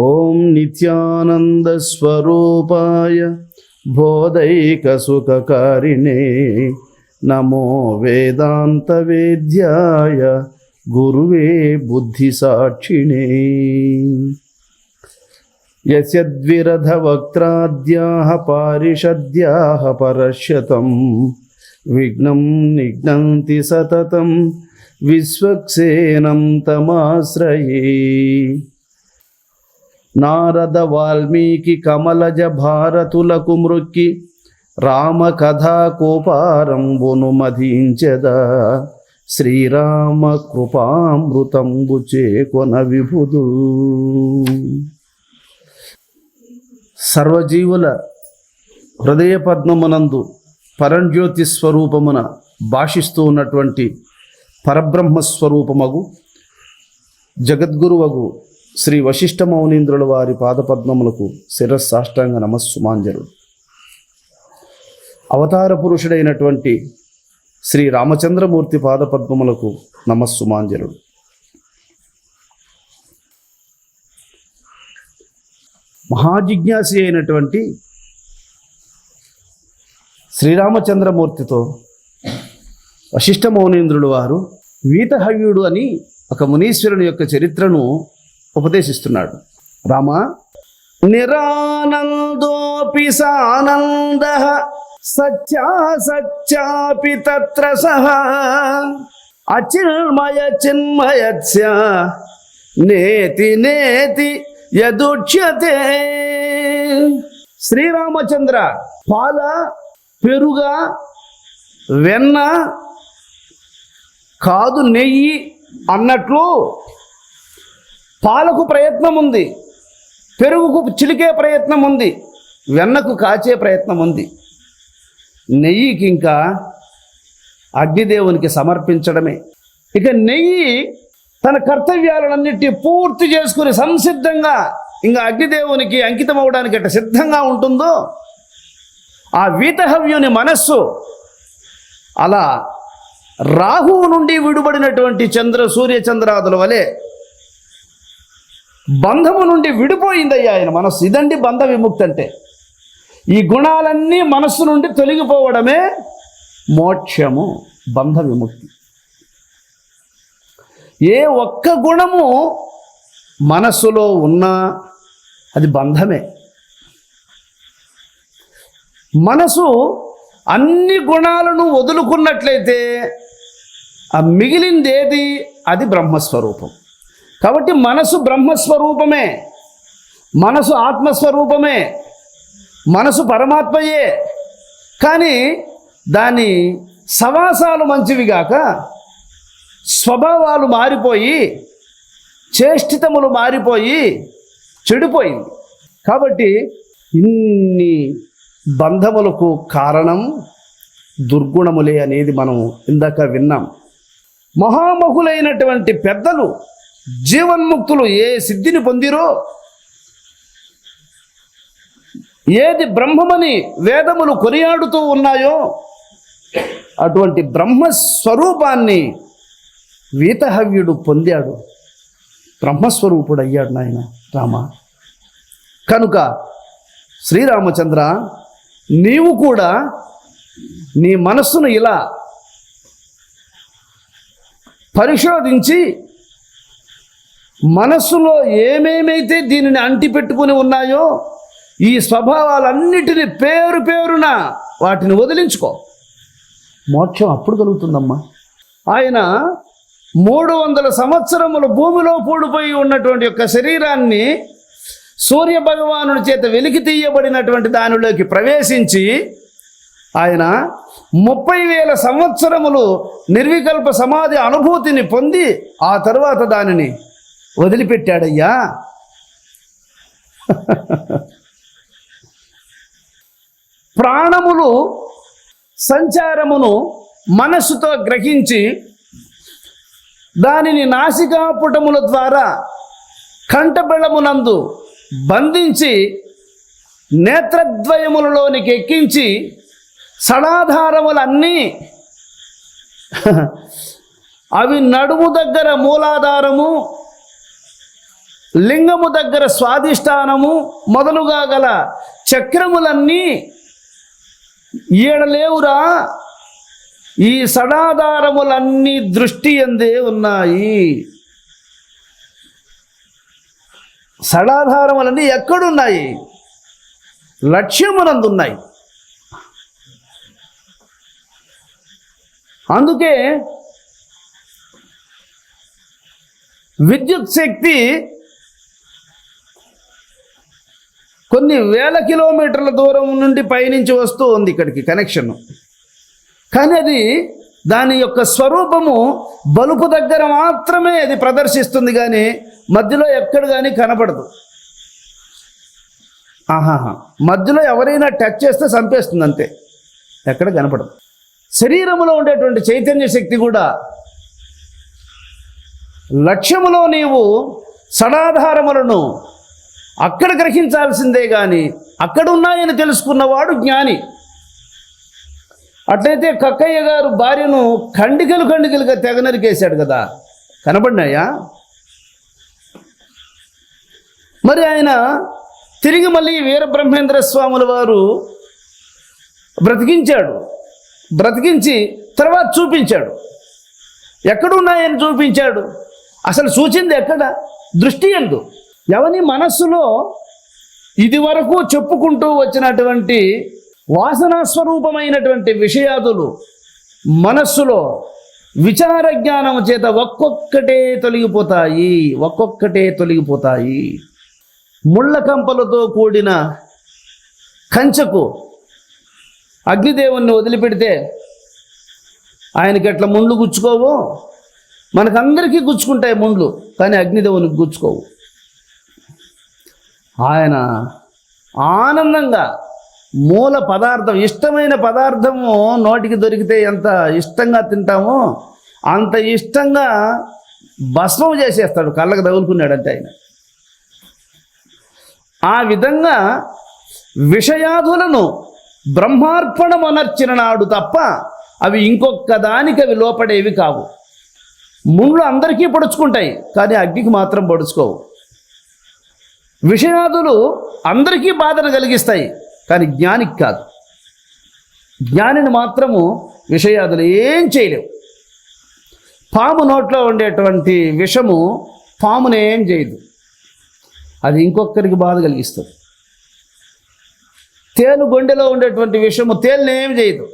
ఓం నిత్యానంద స్వరూపాయ బోధైక సుఖకారిణే నమో వేదాంత వేద్యాయ గురువే బుద్ధి సాక్షిణే. యస్యద్విరధ వక్త్రాద్యాః పారిషద్యాః పరశ్యతం విఘ్నం నిఘ్నంతి సతతం విశ్వక్సేనం తమాశ్రయే. నారద వాల్మీకి కమలజ భారతులకు మృక్కి రామ కథా కోపారంబును మధించెదా శ్రీరామ కృపామృతంబు చేకొన విభుదు. సర్వజీవుల హృదయ పద్మమునందు పరంజ్యోతి స్వరూపమున భాషిస్తూ ఉన్నటువంటి పరబ్రహ్మస్వరూపమగు జగద్గురువగు శ్రీ వశిష్ఠ మౌనీంద్రుల వారి పాదపద్మములకు శిరస్సాష్టాంగ నమస్సుమాంజలు. అవతార పురుషుడైనటువంటి శ్రీ రామచంద్రమూర్తి పాదపద్మములకు నమస్సుమాంజలు. మహాజిజ్ఞాసి అయినటువంటి శ్రీరామచంద్రమూర్తితో వశిష్ఠ మౌనీంద్రుడు వారు వీతహవ్యుడు అని ఒక మునీశ్వరుని యొక్క చరిత్రను ఉపదేశిస్తున్నాడు. రామ, నిరానందోపి సానంద సత్యాసత్యాపి తత్ర సహ అచిన్మయ చిన్మయస్య నేతి నేతి యదుచ్యతే. శ్రీరామచంద్ర, పాల, పెరుగ, వెన్న కాదు నెయ్యి అన్నట్లు పాలకు ప్రయత్నం ఉంది, పెరుగుకు చిలికే ప్రయత్నం ఉంది, వెన్నకు కాచే ప్రయత్నం ఉంది. నెయ్యికి ఇంకా అగ్నిదేవునికి సమర్పించడమే. ఇక నెయ్యి తన కర్తవ్యాలన్నిటి పూర్తి చేసుకుని సంసిద్ధంగా ఇంకా అగ్నిదేవునికి అంకితం అవడానికి అట్లా సిద్ధంగా ఉంటుందో ఆ వీతహవ్యుని మనస్సు అలా రాహువు నుండి విడుబడినటువంటి సూర్యచంద్రాదుల వలె బంధము నుండి విడిపోయిందయ్యా ఆయన మనస్సు. ఇదండి బంధ విముక్తి అంటే. ఈ గుణాలన్నీ మనస్సు నుండి తొలగిపోవడమే మోక్షము, బంధ విముక్తి. ఏ ఒక్క గుణము మనస్సులో ఉన్నా అది బంధమే. మనసు అన్ని గుణాలను వదులుకున్నట్లయితే ఆ మిగిలిందేది అది బ్రహ్మస్వరూపం. కాబట్టి మనసు బ్రహ్మస్వరూపమే, మనసు ఆత్మస్వరూపమే, మనసు పరమాత్మయే. కానీ దాని సవాసాలు మంచివిగాక స్వభావాలు మారిపోయి చేష్టితములు మారిపోయి చెడిపోయింది. కాబట్టి ఇన్ని బంధములకు కారణం దుర్గుణములే అనేది మనం ఇందాక విన్నాం. మహామహులైనటువంటి పెద్దలు, జీవన్ముక్తులు ఏ సిద్ధిని పొందిరో, ఏది బ్రహ్మమని వేదములు కొనియాడుతూ ఉన్నాయో అటువంటి బ్రహ్మస్వరూపాన్ని వీతహవ్యుడు పొందాడు, బ్రహ్మస్వరూపుడు అయ్యాడు నాయన రామ. కనుక శ్రీరామచంద్ర, నీవు కూడా నీ మనస్సును ఇలా పరిశోధించి మనస్సులో ఏమేమైతే దీనిని అంటిపెట్టుకుని ఉన్నాయో ఈ స్వభావాలన్నిటిని పేరు పేరున వాటిని వదిలించుకో. మోక్షం అప్పుడు కలుగుతుందమ్మా. ఆయన 300 సంవత్సరములు భూమిలో పూడిపోయి ఉన్నటువంటి యొక్క శరీరాన్ని సూర్య భగవానుడి చేత వెలికి తీయబడినటువంటి దానిలోకి ప్రవేశించి ఆయన 30,000 సంవత్సరములు నిర్వికల్ప సమాధి అనుభూతిని పొంది ఆ తరువాత దానిని వదిలిపెట్టాడయ్యా. ప్రాణములు సంచారమును మనస్సుతో గ్రహించి దానిని నాసికాపుటముల ద్వారా కంఠబెళమునందు బంధించి నేత్రద్వయములలోనికి ఎక్కించి సడాధారములన్నీ అవి నడుము దగ్గర మూలాధారము, లింగము దగ్గర స్వాధిష్టానము మొదలుగా గల చక్రములన్నీ ఈడలేవురా, ఈ షడాధారములన్నీ దృష్టి యందే ఉన్నాయి. షడాధారములన్నీ ఎక్కడున్నాయి? లక్ష్యమునందున్నాయి. అందుకే విద్యుత్ శక్తి కొన్ని వేల కిలోమీటర్ల దూరం నుండి పయనించి వస్తూ ఉంది ఇక్కడికి కనెక్షన్. కానీ అది దాని యొక్క స్వరూపము బలుపు దగ్గర మాత్రమే అది ప్రదర్శిస్తుంది, కానీ మధ్యలో ఎక్కడ కానీ కనపడదు. మధ్యలో ఎవరైనా టచ్ చేస్తే చంపేస్తుంది, అంతే, ఎక్కడ కనపడదు. శరీరంలో ఉండేటువంటి చైతన్య శక్తి కూడా లక్ష్యములో నీవు షడాధారములను అక్కడ గ్రహించాల్సిందే, కానీ అక్కడ ఉన్నాయని తెలుసుకున్నవాడు జ్ఞాని. అట్లయితే కక్కయ్య గారు భార్యను ఖండికలుగా తెగ నరికేశాడు కదా, కనబడినాయా? మరి ఆయన తిరిగి మళ్ళీ వీరబ్రహ్మేంద్ర స్వాముల వారు బ్రతికించి తర్వాత చూపించాడు. ఎక్కడున్నాయని చూపించాడు. అసలు సూచింది ఎక్కడ? దృష్టి యందు. ఎవని మనస్సులో ఇది వరకు చెప్పుకుంటూ వచ్చినటువంటి వాసనా స్వరూపమైనటువంటి విషయాదులు మనస్సులో విచార జ్ఞానం చేత ఒక్కొక్కటే తొలగిపోతాయి. ముళ్ళ కంపలతో కూడిన కంచెకు అగ్నిదేవుణ్ణి వదిలిపెడితే ఆయనకి ఎట్లా ముండ్లు గుచ్చుకోవు, మనకందరికీ గుచ్చుకుంటాయి ముండ్లు, కానీ అగ్నిదేవునికి గుచ్చుకోవు. ఆయన ఆనందంగా మూల పదార్థం, ఇష్టమైన పదార్థము నోటికి దొరికితే ఎంత ఇష్టంగా తింటామో అంత ఇష్టంగా భస్మం చేసేస్తాడు, కళ్ళకు తగులుకున్నాడంటే ఆయన. ఆ విధంగా విషయాదులను బ్రహ్మార్పణమనర్చిన నాడు తప్ప అవి ఇంకొక దానికి అవి లోపడేవి కావు. ముండ్లు అందరికీ పొడుచుకుంటాయి, కానీ అగ్నికి మాత్రం పొడుచుకోవు. విషయాదులు అందరికీ బాధను కలిగిస్తాయి, కానీ జ్ఞానికి కాదు. జ్ఞానిని మాత్రము విషయాదులు ఏం చేయలేవు. పాము నోట్లో ఉండేటువంటి విషము పామును ఏం చేయదు, అది ఇంకొకరికి బాధ కలిగిస్తుంది. తేలు గొండెలో ఉండేటువంటి విషము తేలుని ఏం చేయదు.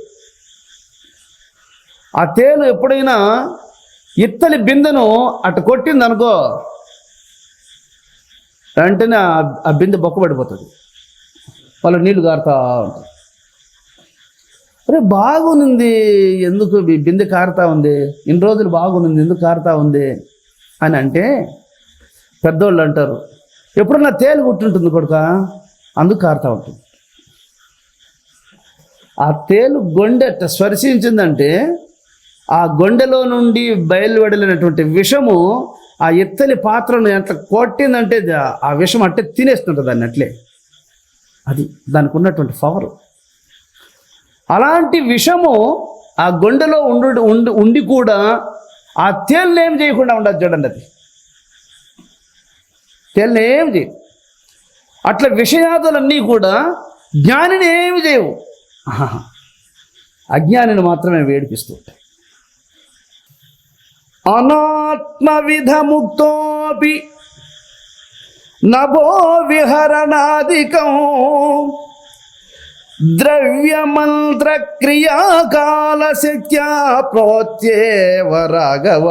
ఆ తేలు ఎప్పుడైనా ఇత్తలి బిందెను అటు కొట్టింది అనుకో, వెంటనే ఆ బిందె బొక్కబడిపోతుంది, వాళ్ళు నీళ్లు కారుతా ఉంటారు. అరే బాగుంది, ఎందుకు బిందె కారుతా ఉంది, ఇన్ని రోజులు బాగుంది, ఎందుకు కారుతా ఉంది అని అంటే పెద్దోళ్ళు అంటారు, ఎప్పుడన్నా తేలు కుట్టుంటుంది కొడుక, అందుకు కారుతా ఉంటుంది. ఆ తేలు గొండె స్పర్శించిందంటే ఆ గొండెలో నుండి బయలువెడలినటువంటి విషము ఆ ఎత్తలి పాత్రను ఎంత కొట్టిందంటే ఆ విషం అట్టే తినేస్తుంటుంది దాన్ని, అట్లే. అది దానికి ఉన్నటువంటి పవర్. అలాంటి విషము ఆ గొండెలో ఉండి కూడా ఆ తేలుని ఏం చేయకుండా ఉండదు చూడండి. అది తేలుని ఏం చేయవు. అట్లా విషయాదులన్నీ కూడా జ్ఞానిని ఏమి చేయవు, అజ్ఞానిని మాత్రమే వేడిపిస్తూ ఉంటాయి. అనాత్మవిధముక్తోపి నభో విహరణాదికం ద్రవ్యమంత్ర క్రియాకాల శక్త్యా ప్రోత్యేవ రాఘవ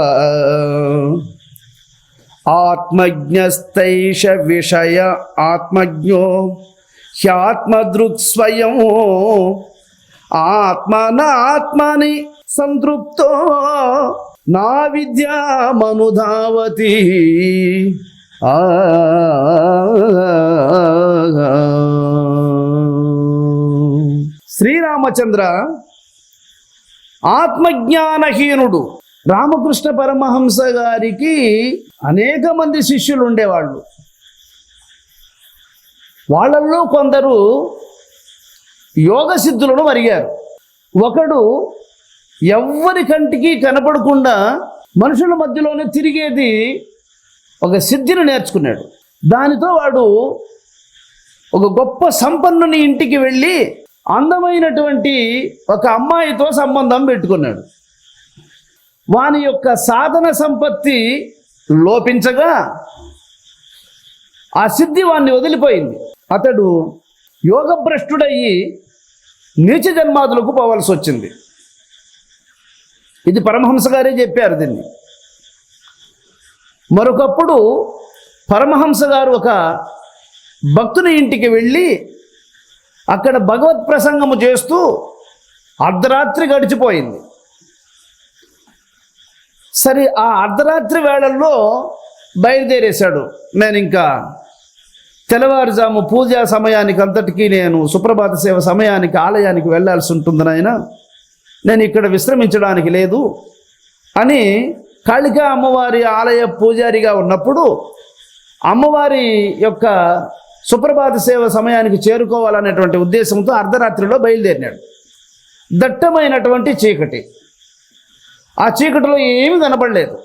ఆత్మజ్ఞస్తైష విషయ ఆత్మజ్ఞో హ్యాత్మదృక్స్వయం ఆత్మనాత్మని సంతృప్తో నా విద్యామనుధావతి. శ్రీరామచంద్ర ఆత్మజ్ఞానహీనుడు. రామకృష్ణ పరమహంస గారికి అనేక మంది శిష్యులు ఉండేవాళ్ళు. వాళ్ళల్లో కొందరు యోగ సిద్ధులను మరిగారు. ఒకడు ఎవ్వరి కంటికి కనపడకుండా మనుషుల మధ్యలోనే తిరిగేది ఒక సిద్ధిని నేర్చుకున్నాడు. దానితో వాడు ఒక గొప్ప సంపన్నుని ఇంటికి వెళ్ళి అందమైనటువంటి ఒక అమ్మాయితో సంబంధం పెట్టుకున్నాడు. వాని యొక్క సాధన సంపత్తి లోపించగా ఆ సిద్ధి వాణ్ణి వదిలిపోయింది. అతడు యోగభ్రష్టుడయ్యి నీచ జన్మాదులకు పోవాల్సి వచ్చింది. ఇది పరమహంస గారే చెప్పారు దీన్ని. మరొకప్పుడు పరమహంస గారు ఒక భక్తుని ఇంటికి వెళ్ళి అక్కడ భగవత్ ప్రసంగము చేస్తూ అర్ధరాత్రి గడిచిపోయింది. సరే, ఆ అర్ధరాత్రి వేళల్లో బయలుదేరేశాడు. నేను ఇంకా తెల్లవారుజాము పూజా సమయానికి అంతటికీ నేను సుప్రభాత సేవ సమయానికి ఆలయానికి వెళ్ళాల్సి ఉంటుంది నాయన, నేను ఇక్కడ విశ్రమించడానికి లేదు అని కాళికా అమ్మవారి ఆలయ పూజారిగా ఉన్నప్పుడు అమ్మవారి యొక్క సుప్రభాత సేవ సమయానికి చేరుకోవాలనేటువంటి ఉద్దేశంతో అర్ధరాత్రిలో బయలుదేరినాడు. దట్టమైనటువంటి చీకటి, ఆ చీకటిలో ఏమీ కనపడలేదు.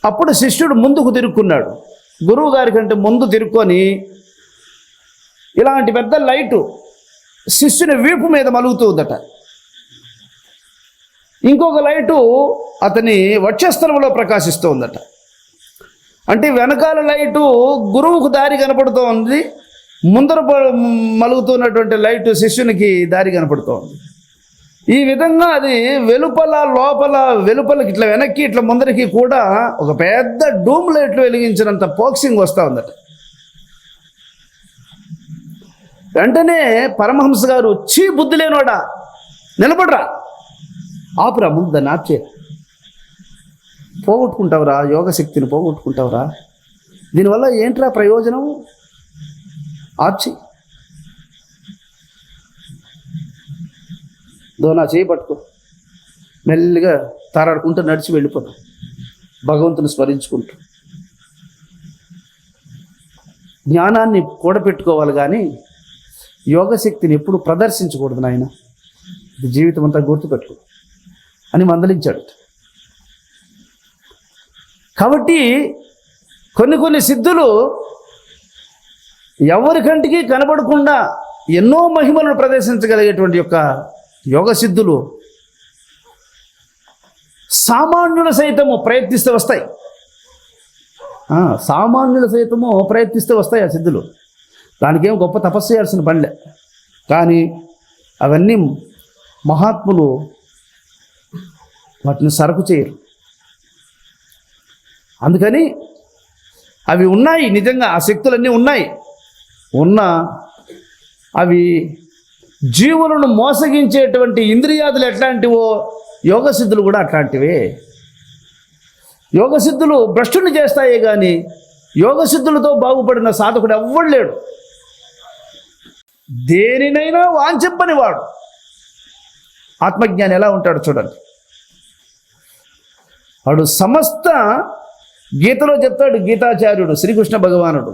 అప్పుడు శిష్యుడు ముందుకు తిరుక్కున్నాడు. గురువు గారి కంటే ముందు తిరుక్కొని ఇలాంటి పెద్ద లైటు శిష్యుని వీపు మీద మలుగుతుందట. ఇంకొక లైటు అతని వక్షస్థలంలో ప్రకాశిస్తూ ఉందట. అంటే వెనకాల లైటు గురువుకు దారి కనపడుతూ ఉంది, ముందర మలుగుతున్నటువంటి లైటు శిష్యునికి దారి కనపడుతూ ఉంది. ఈ విధంగా అది వెలుపల లోపల, వెలుపలకి ఇట్లా వెనక్కి ఇట్లా ముందరికి కూడా ఒక పెద్ద డూమ్ లైట్లు వెలిగించినంత పోక్సింగ్ వస్తూ ఉందట. వెంటనే పరమహంస గారు వచ్చి, బుద్ధి లేనోడా నిలబడరా, ఆపురా, ముందు దాన్ని ఆప్ చేయ, పోగొట్టుకుంటావురా, యోగశక్తిని పోగొట్టుకుంటావురా, దీనివల్ల ఏంట్రా ప్రయోజనం, ఆప్చి నా చేయి పట్టుకో, మెల్లిగా తారాడుకుంటూ నడిచి వెళ్ళిపోతాం భగవంతుని స్మరించుకుంటూ. జ్ఞానాన్ని కూడపెట్టుకోవాలి కానీ యోగశక్తిని ఎప్పుడు ప్రదర్శించకూడదు నాయన, ఇది జీవితం అంతా గుర్తుపెట్టుకో అని మందలించాడు. కాబట్టి కొన్ని సిద్ధులు ఎవరి కంటికి కనబడకుండా ఎన్నో మహిమలను ప్రదర్శించగలిగేటువంటి యొక్క యోగ సిద్ధులు సామాన్యుల సైతము ప్రయత్నిస్తే వస్తాయి. సామాన్యుల సైతము ప్రయత్నిస్తే వస్తాయి ఆ సిద్ధులు. దానికేం గొప్ప తపస్సు చేయాల్సిన పనిలే. కానీ అవన్నీ మహాత్ములు వాటిని సరకు చేయరు. అందుకని అవి ఉన్నాయి, నిజంగా ఆ శక్తులన్నీ ఉన్నాయి. అవి జీవులను మోసగించేటువంటి ఇంద్రియాదులు ఎట్లాంటివో యోగసిద్ధులు కూడా అట్లాంటివే. యోగసిద్ధులు భ్రష్టుని చేస్తాయే కానీ యోగసిద్ధులతో బాగుపడిన సాధకుడు ఎవ్వడు లేడు. దేనినైనా వాంఛింపని వాడు ఆత్మజ్ఞాని ఎలా ఉంటాడు చూడండి. వాడు సమస్త గీతలో చెప్తాడు గీతాచార్యుడు శ్రీకృష్ణ భగవానుడు,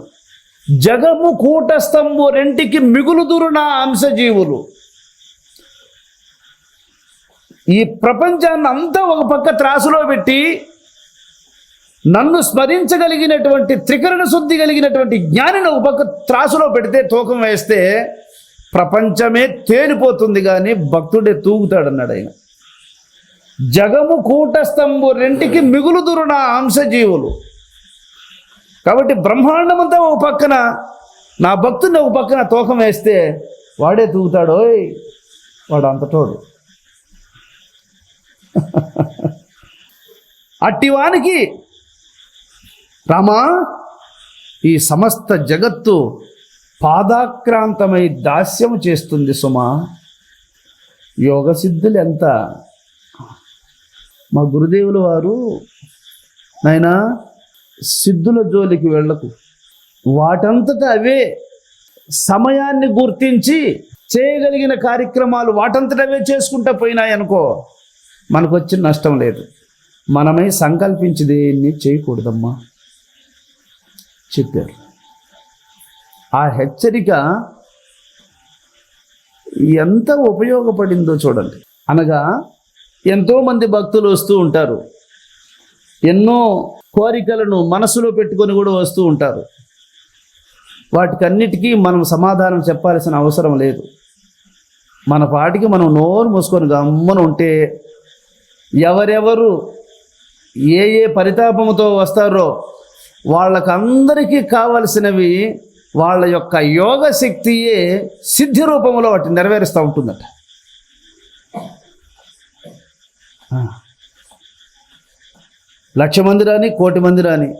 జగము కూటస్థంబు రెంటికి మిగులుదురు నా అంశజీవులు. ఈ ప్రపంచాన్ని అంతా ఒక పక్క త్రాసులో పెట్టి నన్ను స్మరించగలిగినటువంటి త్రికరణ శుద్ధి కలిగినటువంటి జ్ఞానిని ఒక పక్క త్రాసులో పెడితే, తూకం వేస్తే ప్రపంచమే తేలిపోతుంది కానీ భక్తుడే తూగుతాడన్నాడు ఆయన. జగము కూటస్థంబు రెంటికి మిగులుదురు నా అంశజీవులు. కాబట్టి బ్రహ్మాండమంతా ఒక పక్కన, నా భక్తుని ఒక పక్కన తూకం వేస్తే వాడే తూగుతాడు. వాడు అంతటోడు. అట్టివానికి రామా, ఈ సమస్త జగత్తు పాదాక్రాంతమై దాస్యము చేస్తుంది సుమా. యోగ సిద్ధులు ఎంత! మా గురుదేవుల వారు, నాయనా సిద్ధుల జోలికి వెళ్ళకు, వాటంతటా అవే సమయాన్ని గుర్తించి చేయగలిగిన కార్యక్రమాలు వాటంతటవే చేసుకుంటా పోయినాయనుకో, మనకు వచ్చిన నష్టం లేదు. మనమై సంకల్పించి దేన్ని చేయకూడదమ్మా చెప్పారు. ఆ హెచ్చరిక ఎంత ఉపయోగపడిందో చూడండి. అనగా ఎంతోమంది భక్తులు వస్తూ ఉంటారు, ఎన్నో కోరికలను మనసులో పెట్టుకొని కూడా వస్తూ ఉంటారు. వాటికన్నిటికీ మనం సమాధానం చెప్పాల్సిన అవసరం లేదు. మన పాటికి మనం నోరు మూసుకొని గమ్మున ఉంటే ఎవరెవరు ఏ ఏ పరితాపంతో వస్తారో వాళ్ళకందరికీ కావలసినవి వాళ్ళ యొక్క యోగ శక్తియే సిద్ధి రూపంలో వాటిని నెరవేరుస్తూ ఉంటుందట. లక్ష మంది రాని, కోటి మంది రాని,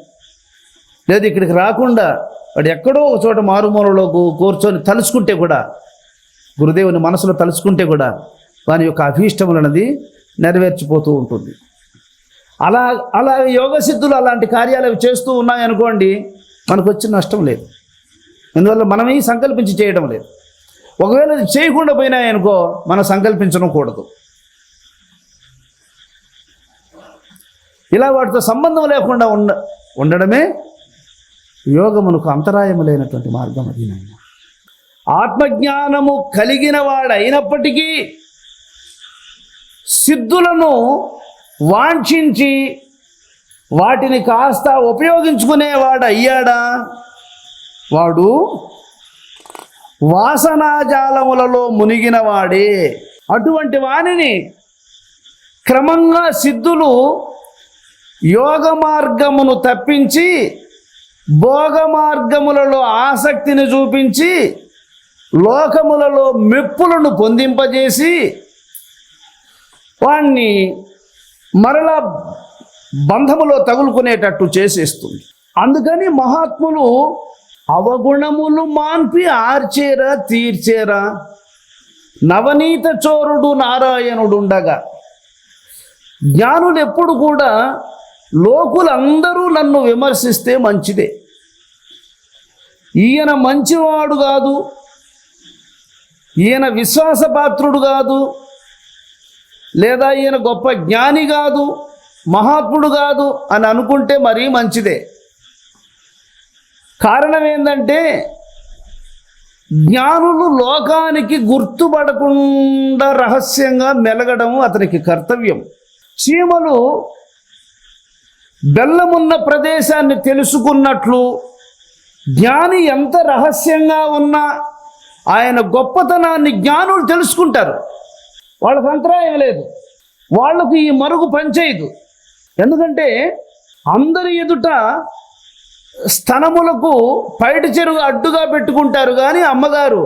లేదు ఇక్కడికి రాకుండా వాడు ఎక్కడో ఒక చోట మారుమూలలో కూర్చొని తలుచుకుంటే కూడా, గురుదేవుని మనసులో తలుచుకుంటే కూడా వాని యొక్క అభీష్టములన్నది నెరవేర్చిపోతూ ఉంటుంది. అలా యోగ సిద్ధులు అలాంటి కార్యాలు అవి చేస్తూ ఉన్నాయనుకోండి, మనకు వచ్చిన నష్టం లేదు. అందువల్ల మనమే సంకల్పించి చేయడం లేదు. ఒకవేళ అది చేయకుండా పోయినాయనుకో, మనం సంకల్పించడం కూడదు. ఇలా వాటితో సంబంధం లేకుండా ఉండడమే యోగమునకు అంతరాయము లేనటువంటి మార్గం. అది ఆత్మజ్ఞానము కలిగిన వాడైనప్పటికీ సిద్ధులను వాంఛించి వాటిని కాస్త ఉపయోగించుకునేవాడు అయ్యాడా, వాడు వాసనాజాలములలో మునిగిన వాడే. అటువంటి వానిని క్రమంగా సిద్ధులు యోగ మార్గమును తప్పించి భోగ మార్గములలో ఆసక్తిని చూపించి లోకములలో మెప్పులను పొందింపజేసి వాణ్ణి మరలా బంధములో తగులుకునేటట్టు చేసేస్తుంది. అందుకని మహాత్ములు అవగుణములు మాన్పి ఆర్చేరా తీర్చేరా నవనీత చోరుడు నారాయణుడుండగా. జ్ఞానులు ఎప్పుడు కూడా లోకులందరూ నన్ను విమర్శిస్తే మంచిదే, ఈయన మంచివాడు కాదు, ఈయన విశ్వాసపాత్రుడు కాదు, లేదా ఈయన గొప్ప జ్ఞాని కాదు, మహాత్ముడు కాదు అని అనుకుంటే మరీ మంచిదే. కారణం ఏంటంటే జ్ఞానులు లోకానికి గుర్తుపడకుండా రహస్యంగా మెలగడం అతనికి కర్తవ్యం. చీమలు బెల్లమున్న ప్రదేశాన్ని తెలుసుకున్నట్లు జ్ఞాని ఎంత రహస్యంగా ఉన్నా ఆయన గొప్పతనాన్ని జ్ఞానులు తెలుసుకుంటారు. వాళ్ళకు అంతరాయం లేదు, వాళ్లకు ఈ మరుగు పనిచేయదు. ఎందుకంటే అందరి ఎదుట స్తనములకు పైటి చెరుగు అడ్డుగా పెట్టుకుంటారు, కానీ అమ్మగారు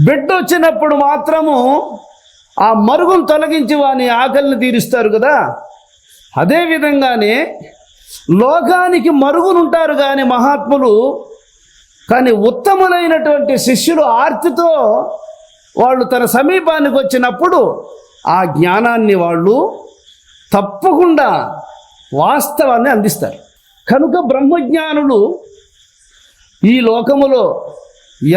బిడ్డ వచ్చినప్పుడు మాత్రము ఆ మరుగును తొలగించి వాని ఆకలిని తీరుస్తారు కదా. అదేవిధంగానే లోకానికి మరుగునుంటారు కానీ మహాత్ములు, కానీ ఉత్తములైనటువంటి శిష్యులు ఆర్తితో వాళ్ళు తన సమీపానికి వచ్చినప్పుడు ఆ జ్ఞానాన్ని వాళ్ళు తప్పకుండా వాస్తవాన్ని అందిస్తారు. కనుక బ్రహ్మజ్ఞానులు ఈ లోకములో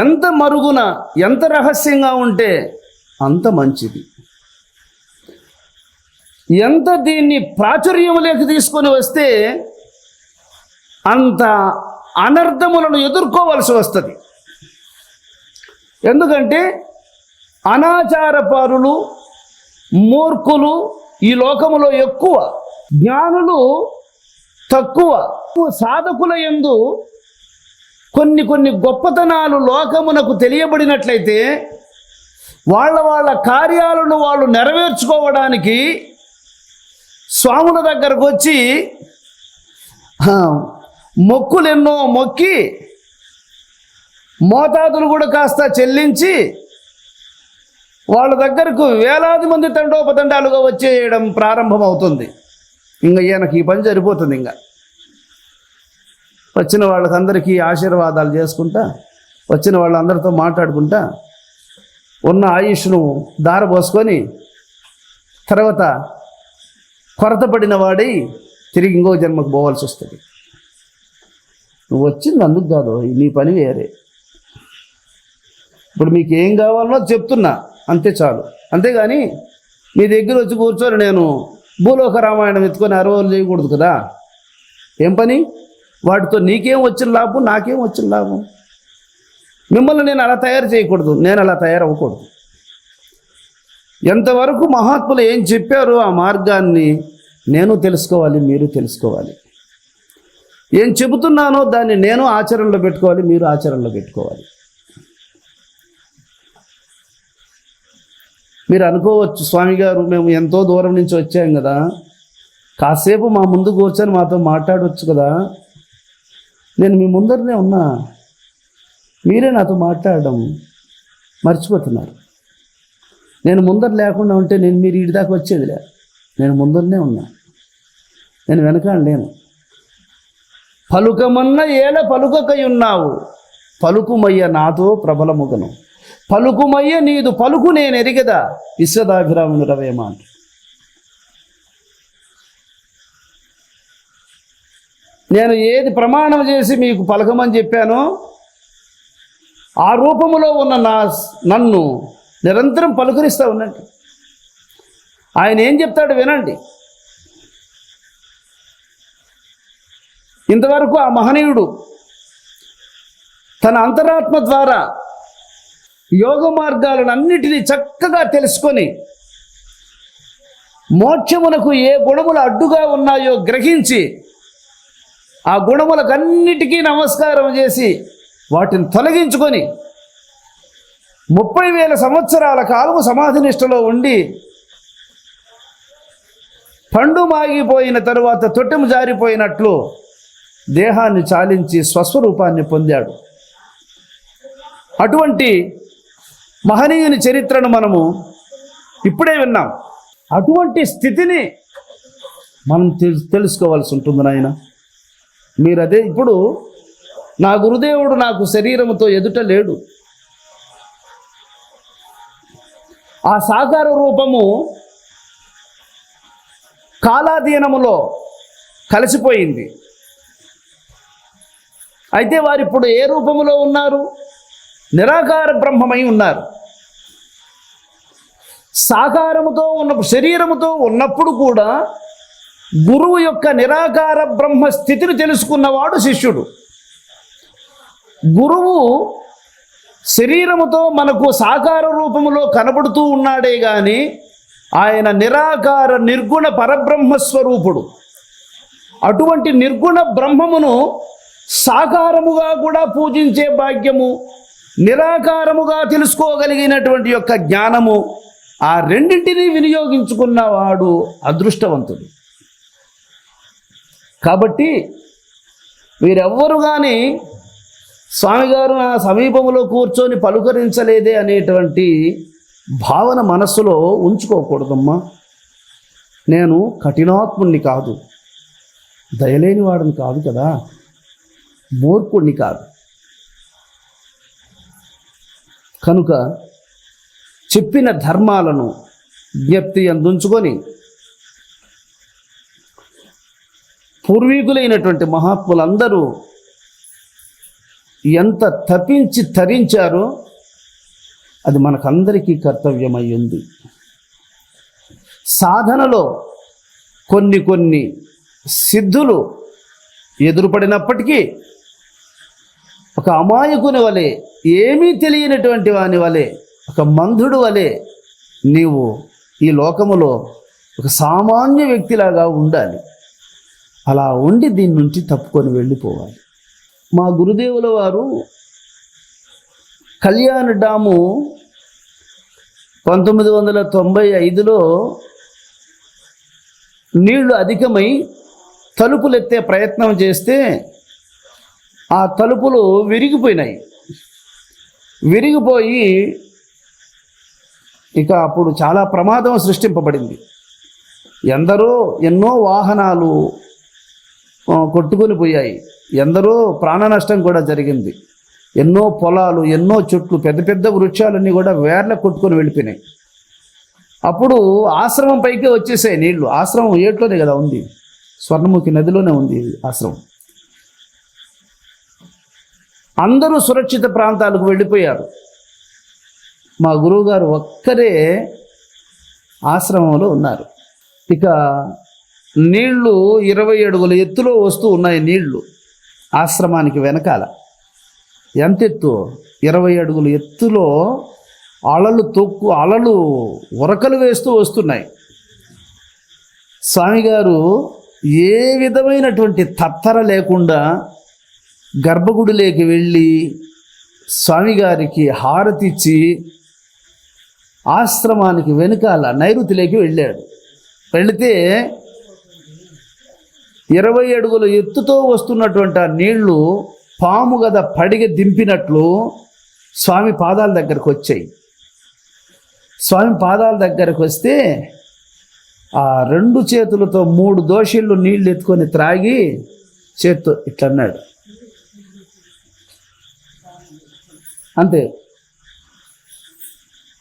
ఎంత మరుగున ఎంత రహస్యంగా ఉంటే అంత మంచిది. ఎంత దీన్ని ప్రాచుర్యములోకి తీసుకొని వస్తే అంత అనర్థములను ఎదుర్కోవలసి వస్తుంది. ఎందుకంటే అనాచారపరులు మూర్ఖులు ఈ లోకములో ఎక్కువ, జ్ఞానులు తక్కువ. సాధకుల యందు కొన్ని గొప్పతనాలు లోకమునకు తెలియబడినట్లయితే వాళ్ళ కార్యాలను వాళ్ళు నెరవేర్చుకోవడానికి స్వాముల దగ్గరకు వచ్చి మొక్కులెన్నో మొక్కి మోతాదులు కూడా కాస్త చెల్లించి వాళ్ళ దగ్గరకు వేలాది మంది తండోపతండాలుగా వచ్చేయడం ప్రారంభమవుతుంది. ఇంకా ఈయనకి ఈ పని సరిపోతుంది. ఇంకా వచ్చిన వాళ్ళకందరికీ ఆశీర్వాదాలు చేసుకుంటా, వచ్చిన వాళ్ళందరితో మాట్లాడుకుంటా ఉన్న ఆయుష్ను దారపోసుకొని తర్వాత కొరత పడిన వాడై తిరిగి ఇంకో జన్మకు పోవాల్సి వస్తుంది. నువ్వు వచ్చింది అందుకు కాదు, నీ పని వేరే. ఇప్పుడు మీకు ఏం కావాలనో చెప్తున్నా, అంతే చాలు. అంతేగాని మీ దగ్గర వచ్చి కూర్చొని నేను భూలోక రామాయణం ఎత్తుకొని అరవలు చేయకూడదు కదా. ఏం పని? వాటితో నీకేం వచ్చిన లాభం, నాకేం వచ్చిన లాభం? మిమ్మల్ని నేను అలా తయారు చేయకూడదు, నేను అలా తయారవ్వకూడదు. ఎంతవరకు మహాత్ములు ఏం చెప్పారో ఆ మార్గాన్ని నేను తెలుసుకోవాలి, మీరు తెలుసుకోవాలి. ఏం చెబుతున్నానో దాన్ని నేను ఆచరణలో పెట్టుకోవాలి, మీరు ఆచరణలో పెట్టుకోవాలి. మీరు అనుకోవచ్చు, స్వామి గారు మేము ఎంతో దూరం నుంచి వచ్చాం కదా, కాసేపు మా ముందు కూర్చొని మాతో మాట్లాడవచ్చు కదా. నేను మీ ముందరనే ఉన్నా, మీరే నాతో మాట్లాడడం మర్చిపోతున్నారు. నేను ముందర లేకుండా ఉంటే మీరు ఈడి దాకా వచ్చేదిలే. నేను ముందరనే ఉన్నా, నేను వెనకాల లేను. పలుకమన్న ఏల పలుకకై ఉన్నావు, పలుకుమయ్య నాతో ప్రబలముగను, పలుకుమయ్య నీదు పలుకు నేను ఎరిగదా విశ్వదాభిరాముని రవేమ అంట. నేను ఏది ప్రమాణం చేసి మీకు పలకమని చెప్పానో ఆ రూపములో ఉన్న నన్ను నిరంతరం పలుకరిస్తూ ఉండండి. ఆయన ఏం చెప్తాడు వినండి. ఇంతవరకు ఆ మహనీయుడు తన అంతరాత్మ ద్వారా యోగ మార్గాలను అన్నిటినీ చక్కగా తెలుసుకొని మోక్షమునకు ఏ గుణములు అడ్డుగా ఉన్నాయో గ్రహించి ఆ గుణములకన్నిటికీ నమస్కారం చేసి వాటిని తొలగించుకొని 30,000 సంవత్సరాల కాలము సమాధి నిష్టలో ఉండి పండు మాగిపోయిన తరువాత తొట్టెము జారిపోయినట్లు దేహాన్ని చాలించి స్వస్వరూపాన్ని పొందాడు. అటువంటి మహనీయుని చరిత్రను మనము ఇప్పుడే విన్నాం. అటువంటి స్థితిని మనం తెలుసుకోవాల్సి ఉంటుంది నాయన. మీరు అదే ఇప్పుడు నా గురుదేవుడు నాకు శరీరముతో ఎదుట లేడు, ఆ సాకార రూపము కాలాధీనములో కలిసిపోయింది. అయితే వారు ఇప్పుడు ఏ రూపములో ఉన్నారు? నిరాకార బ్రహ్మమై ఉన్నారు. సాకారముతో ఉన్న శరీరముతో ఉన్నప్పుడు కూడా గురువు యొక్క నిరాకార బ్రహ్మ స్థితిని తెలుసుకున్నవాడు శిష్యుడు. గురువు శరీరముతో మనకు సాకార రూపములో కనబడుతూ ఉన్నాడే కానీ ఆయన నిరాకార నిర్గుణ పరబ్రహ్మస్వరూపుడు. అటువంటి నిర్గుణ బ్రహ్మమును సాకారముగా కూడా పూజించే భాగ్యము, నిరాకారముగా తెలుసుకోగలిగినటువంటి యొక్క జ్ఞానము, ఆ రెండింటినీ వినియోగించుకున్నవాడు అదృష్టవంతుడు. కాబట్టి వీరెవ్వరు కానీ స్వామిగారు నా సమీపంలో కూర్చొని పలుకరించలేదే అనేటువంటి భావన మనస్సులో ఉంచుకోకూడదమ్మా. నేను కఠినాత్ముణ్ణి కాదు, దయలేని వాడిని కాదు కదా, మూర్ఖుణ్ణి కాదు. కనుక చెప్పిన ధర్మాలను జ్ఞప్తి అందుంచుకొని పూర్వీకులైనటువంటి మహాత్ములందరూ ఎంత తపించి తరించారో అది మనకందరికీ కర్తవ్యమై ఉంది. సాధనలో కొన్ని సిద్ధులు ఎదురుపడినప్పటికీ ఒక అమాయకుని వలె, ఏమీ తెలియనటువంటి వాని వలె, ఒక మంధుడు వలె నీవు ఈ లోకములో ఒక సామాన్య వ్యక్తిలాగా ఉండాలి. అలా ఉండి దీని నుంచి తప్పుకొని వెళ్ళిపోవాలి. మా గురుదేవుల వారు కళ్యాణ డాము 1995లో నీళ్లు అధికమై తలుపులెత్తే ప్రయత్నం చేస్తే ఆ తలుపులు విరిగిపోయినాయి. విరిగిపోయి ఇక అప్పుడు చాలా ప్రమాదం సృష్టింపబడింది. ఎన్నో వాహనాలు కొట్టుకొని పోయాయి, ఎందరో ప్రాణ నష్టం కూడా జరిగింది. ఎన్నో పొలాలు, ఎన్నో చెట్లు, పెద్ద వృక్షాలన్నీ కూడా వేర్ల కొట్టుకొని వెళ్ళిపోయినాయి. అప్పుడు ఆశ్రమం పైకి వచ్చేసాయి నీళ్లు. ఆశ్రమం ఏట్లోనే కదా ఉంది, స్వర్ణముఖి నదిలోనే ఉంది ఆశ్రమం. అందరూ సురక్షిత ప్రాంతాలకు వెళ్ళిపోయారు. మా గురువుగారు ఒక్కరే ఆశ్రమంలో ఉన్నారు. ఇక నీళ్లు 20 అడుగుల ఎత్తులో వస్తూ ఉన్నాయి. నీళ్లు ఆశ్రమానికి వెనకాల ఎంత ఎత్తు? 20 అడుగుల ఎత్తులో అలలు ఉరకలు వేస్తూ వస్తున్నాయి. స్వామిగారు ఏ విధమైనటువంటి తత్తర లేకుండా గర్భగుడిలోకి వెళ్ళి స్వామిగారికి హారతిచ్చి ఆశ్రమానికి వెనుకాల నైరుతిలోకి వెళ్ళాడు. వెళితే 20 అడుగుల ఎత్తుతో వస్తున్నటువంటి ఆ నీళ్లు పాము గద పడిగ దింపినట్లు స్వామి పాదాల దగ్గరకు వచ్చాయి. స్వామి పాదాల దగ్గరకు వస్తే ఆ 2 చేతులతో 3 దోషిళ్ళు నీళ్లు ఎత్తుకొని త్రాగి చేత్తో ఇట్లా అన్నాడు. అంతే.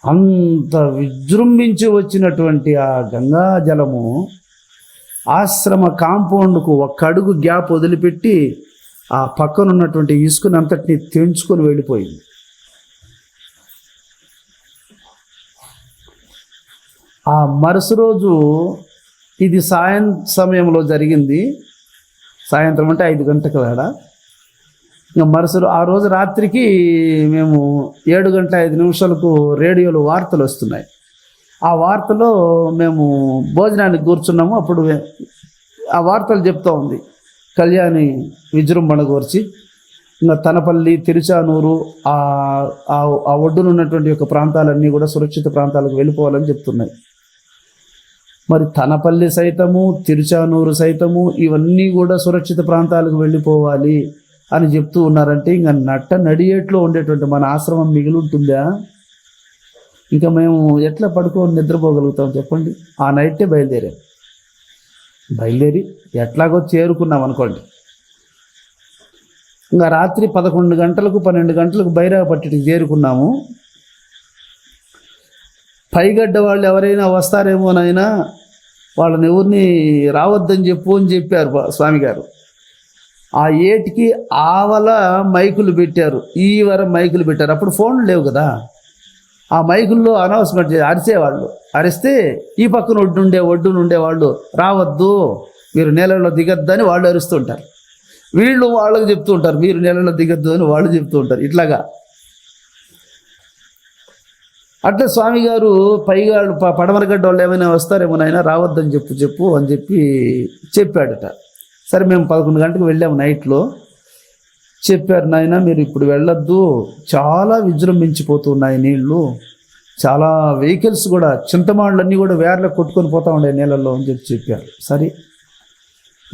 అంత విజృంభించి వచ్చినటువంటి ఆ గంగా జలము ఆశ్రమ కాంపౌండ్కు 1 అడుగు గ్యాప్ వదిలిపెట్టి ఆ పక్కన ఉన్నటువంటి ఇసుకని అంతటిని తెంచుకొని వెళ్ళిపోయింది. ఆ మరుసటి రోజు, ఇది సమయంలో జరిగింది, సాయంత్రం అంటే 5 గంటలకు వేడ. ఇంకా ఆ రోజు రాత్రికి మేము 7:05 రేడియోలో వార్తలు వస్తున్నాయి. ఆ వార్తలో మేము భోజనానికి కూర్చున్నాము. అప్పుడు ఆ వార్తలు చెప్తూ ఉంది కళ్యాణి విజృంభణ గురించి. ఇంకా తనపల్లి, తిరుచానూరు, ఆ ఒడ్డున ఉన్నటువంటి యొక్క ప్రాంతాలన్నీ కూడా సురక్షిత ప్రాంతాలకు వెళ్ళిపోవాలని చెప్తున్నాయి. మరి తనపల్లి సైతము, తిరుచానూరు సైతము ఇవన్నీ కూడా సురక్షిత ప్రాంతాలకు వెళ్ళిపోవాలి అని చెప్తూ ఉన్నారంటే ఇంకా నడియేట్లో ఉండేటువంటి మన ఆశ్రమం మిగిలి ఉంటుందా? ఇంకా మేము ఎట్లా పడుకొని నిద్రపోగలుగుతాం చెప్పండి? ఆ నైటే బయలుదేరి ఎట్లాగో చేరుకున్నాం అనుకోండి. ఇంకా రాత్రి 11 గంటలకు 12 గంటలకు బైరాగపట్టికి చేరుకున్నాము. పైగడ్డ వాళ్ళు ఎవరైనా వస్తారేమోనైనా వాళ్ళని ఎవరిని రావద్దని చెప్పారు స్వామి గారు. ఆ ఏటికి ఆవల మైకులు పెట్టారు, మైకులు పెట్టారు. అప్పుడు ఫోన్లు లేవు కదా. ఆ మైకుల్లో అనౌన్స్మెంట్ అరిసేవాళ్ళు. అరిస్తే ఈ పక్కన ఒడ్డునుండే వాళ్ళు రావద్దు, మీరు నీళ్ళలో దిగద్దని వాళ్ళు అరుస్తుంటారు. వీళ్ళు వాళ్ళకి చెప్తూ ఉంటారు, మీరు నీళ్ళలో దిగద్దు అని వాళ్ళు చెప్తూ ఉంటారు. ఇట్లాగా అట్లా స్వామి గారు పైగా పడమరగడ్డ వాళ్ళు ఏమైనా వస్తారేమోనైనా రావద్దని చెప్పు అని చెప్పాడట. సరే మేము 11 గంటలకు వెళ్ళాము నైట్లో. చెప్పారు, నాయన మీరు ఇప్పుడు వెళ్ళొద్దు, చాలా విజృంభించిపోతున్నాయి నీళ్లు, చాలా వెహికల్స్ కూడా చింతమాళ్ళన్నీ కూడా వేర్లకు కొట్టుకొని పోతూ ఉండే నీళ్ళల్లో అని చెప్పారు. సరే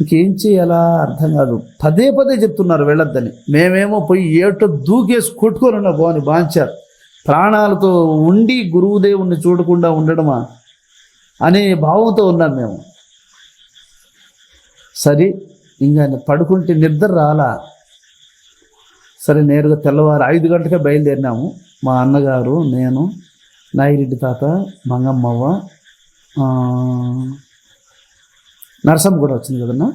ఇంకేం చేయాలా అర్థం కాదు. పదే చెప్తున్నారు వెళ్ళొద్దని. మేమేమో పోయి ఏటో దూకేసి కొట్టుకొని ఉన్నా బాగుని బాంచారు. ప్రాణాలతో ఉండి గురువుదేవుణ్ణి చూడకుండా ఉండడమా అనే భావంతో ఉన్నాం మేము. సరే ఇంకా పడుకుంటే నిద్ర రాలా. సరే నేరుగా తెల్లవారు 5 గంటలకే బయలుదేరినాము. మా అన్నగారు, నేను, నాయిరెడ్డి తాత, మంగమ్మవ్వ, నరసమ్మ కూడా వచ్చింది కదన్నా,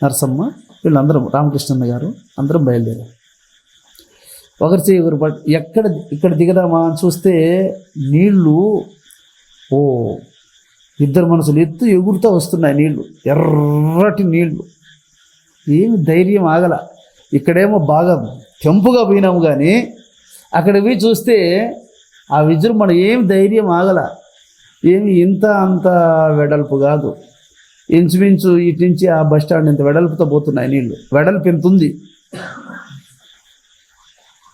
నరసమ్మ, వీళ్ళందరం, రామకృష్ణన్న గారు అందరం బయలుదేరాం. ఒకరు ఇక్కడ దిగదామా అని చూస్తే నీళ్లు ఇద్దరు మనుషులు ఎగురుతూ వస్తున్నాయి నీళ్లు, ఎర్రటి నీళ్లు. ఏమి ధైర్యం ఆగల. ఇక్కడేమో బాగా తెంపుగా పోయినాము, కానీ అక్కడ పోయి చూస్తే ఆ విజృంభణ ఏమి ధైర్యం ఆగల. ఏమి అంత వెడల్పు కాదు, ఇంచుమించు ఇటు నుంచి ఆ బస్ స్టాండ్ ఇంత వెడల్పుతో పోతున్నాయి నీళ్లు. వెడల్పు ఎంత ఉంది.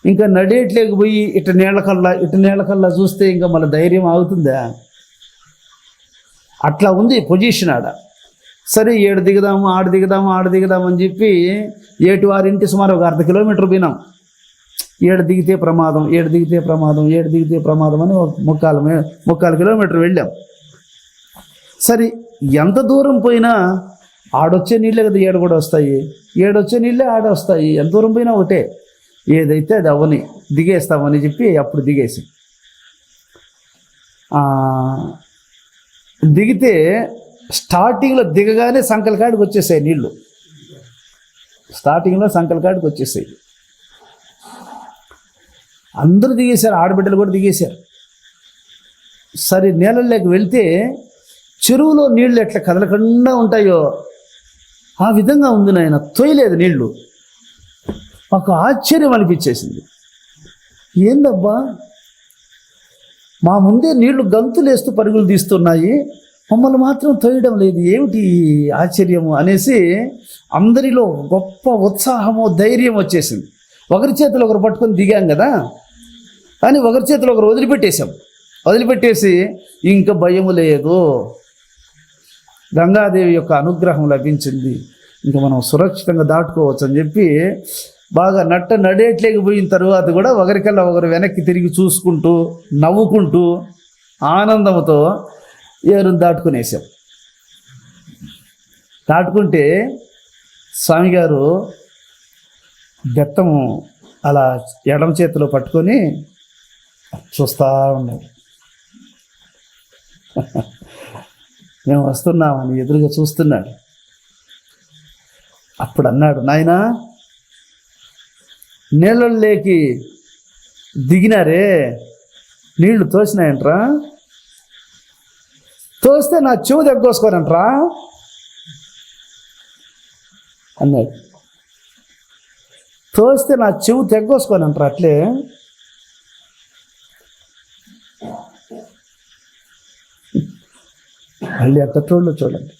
ఇంకా నడేట్లేకి పోయి ఇటు నీళ్ళకల్లా చూస్తే ఇంకా మళ్ళీ ధైర్యం ఆగుతుందా? అట్లా ఉంది పొజిషన్ ఆడ. సరే ఆడ దిగుదాము అని చెప్పి ఏటివారింటి సుమారు 1/2 కిలోమీటర్ పోయినాం. ఏడు దిగితే ప్రమాదం అని 3/4 కిలోమీటర్ వెళ్ళాం. సరే ఎంత దూరం పోయినా ఆడొచ్చే నీళ్ళే కదా ఏడు కూడా వస్తాయి, ఏడొచ్చే నీళ్ళే ఆడ వస్తాయి. ఎంత దూరం పోయినా ఒకటే, ఏదైతే అది అవని దిగేస్తామని చెప్పి అప్పుడు దిగేసి దిగితే స్టార్టింగ్లో దిగగానే సంకలకాడికి వచ్చేసాయి నీళ్ళు. అందరూ దిగేశారు, ఆడబిడ్డలు కూడా దిగేశారు. సరే నీళ్ళలోకి వెళ్తే చెరువులో నీళ్ళు ఎట్లా కదలకుండా ఉంటాయో ఆ విధంగా ఉంది నాయన. తోయలేదు నీళ్లు. మాకు ఆశ్చర్యం అనిపించేసింది. ఏందబ్బా, మా ముందే నీళ్లు గంతులేస్తూ పరుగులు తీస్తున్నాయి, మమ్మల్ని మాత్రం తోయడం లేదు, ఏమిటి ఆశ్చర్యము అనేసి అందరిలో గొప్ప ఉత్సాహము, ధైర్యం వచ్చేసింది. ఒకరి చేతులు ఒకరు పట్టుకొని దిగాం కదా, కానీ ఒకరి చేతులు ఒకరు వదిలిపెట్టేసి ఇంకా భయము లేదు, గంగాదేవి యొక్క అనుగ్రహం లభించింది, ఇంకా మనం సురక్షితంగా దాటుకోవచ్చు అని చెప్పి బాగా నడేట్లేకపోయిన తర్వాత కూడా ఒకరికల్లా ఒకరు వెనక్కి తిరిగి చూసుకుంటూ, నవ్వుకుంటూ, ఆనందంతో ఏరుని దాటుకునేసాం. దాటుకుంటే స్వామిగారు బెత్తము అలా ఎడమ చేతిలో పట్టుకొని చూస్తూ ఉన్నారు. మేము వస్తున్నామని ఎదురుగా చూస్తున్నాడు. అప్పుడు అన్నాడు, నాయనా నీళ్ళలోకి దిగినారే, నీళ్లు తోసినాయంట్రా, తోస్తే నా చెవు దగ్గోసుకోనంట్రా అన్నాడు. తోస్తే నా చెవు తెగ్గోసుకోనంటారు అట్లే. మళ్ళీ ఎంతటోళ్ళు చూడండి.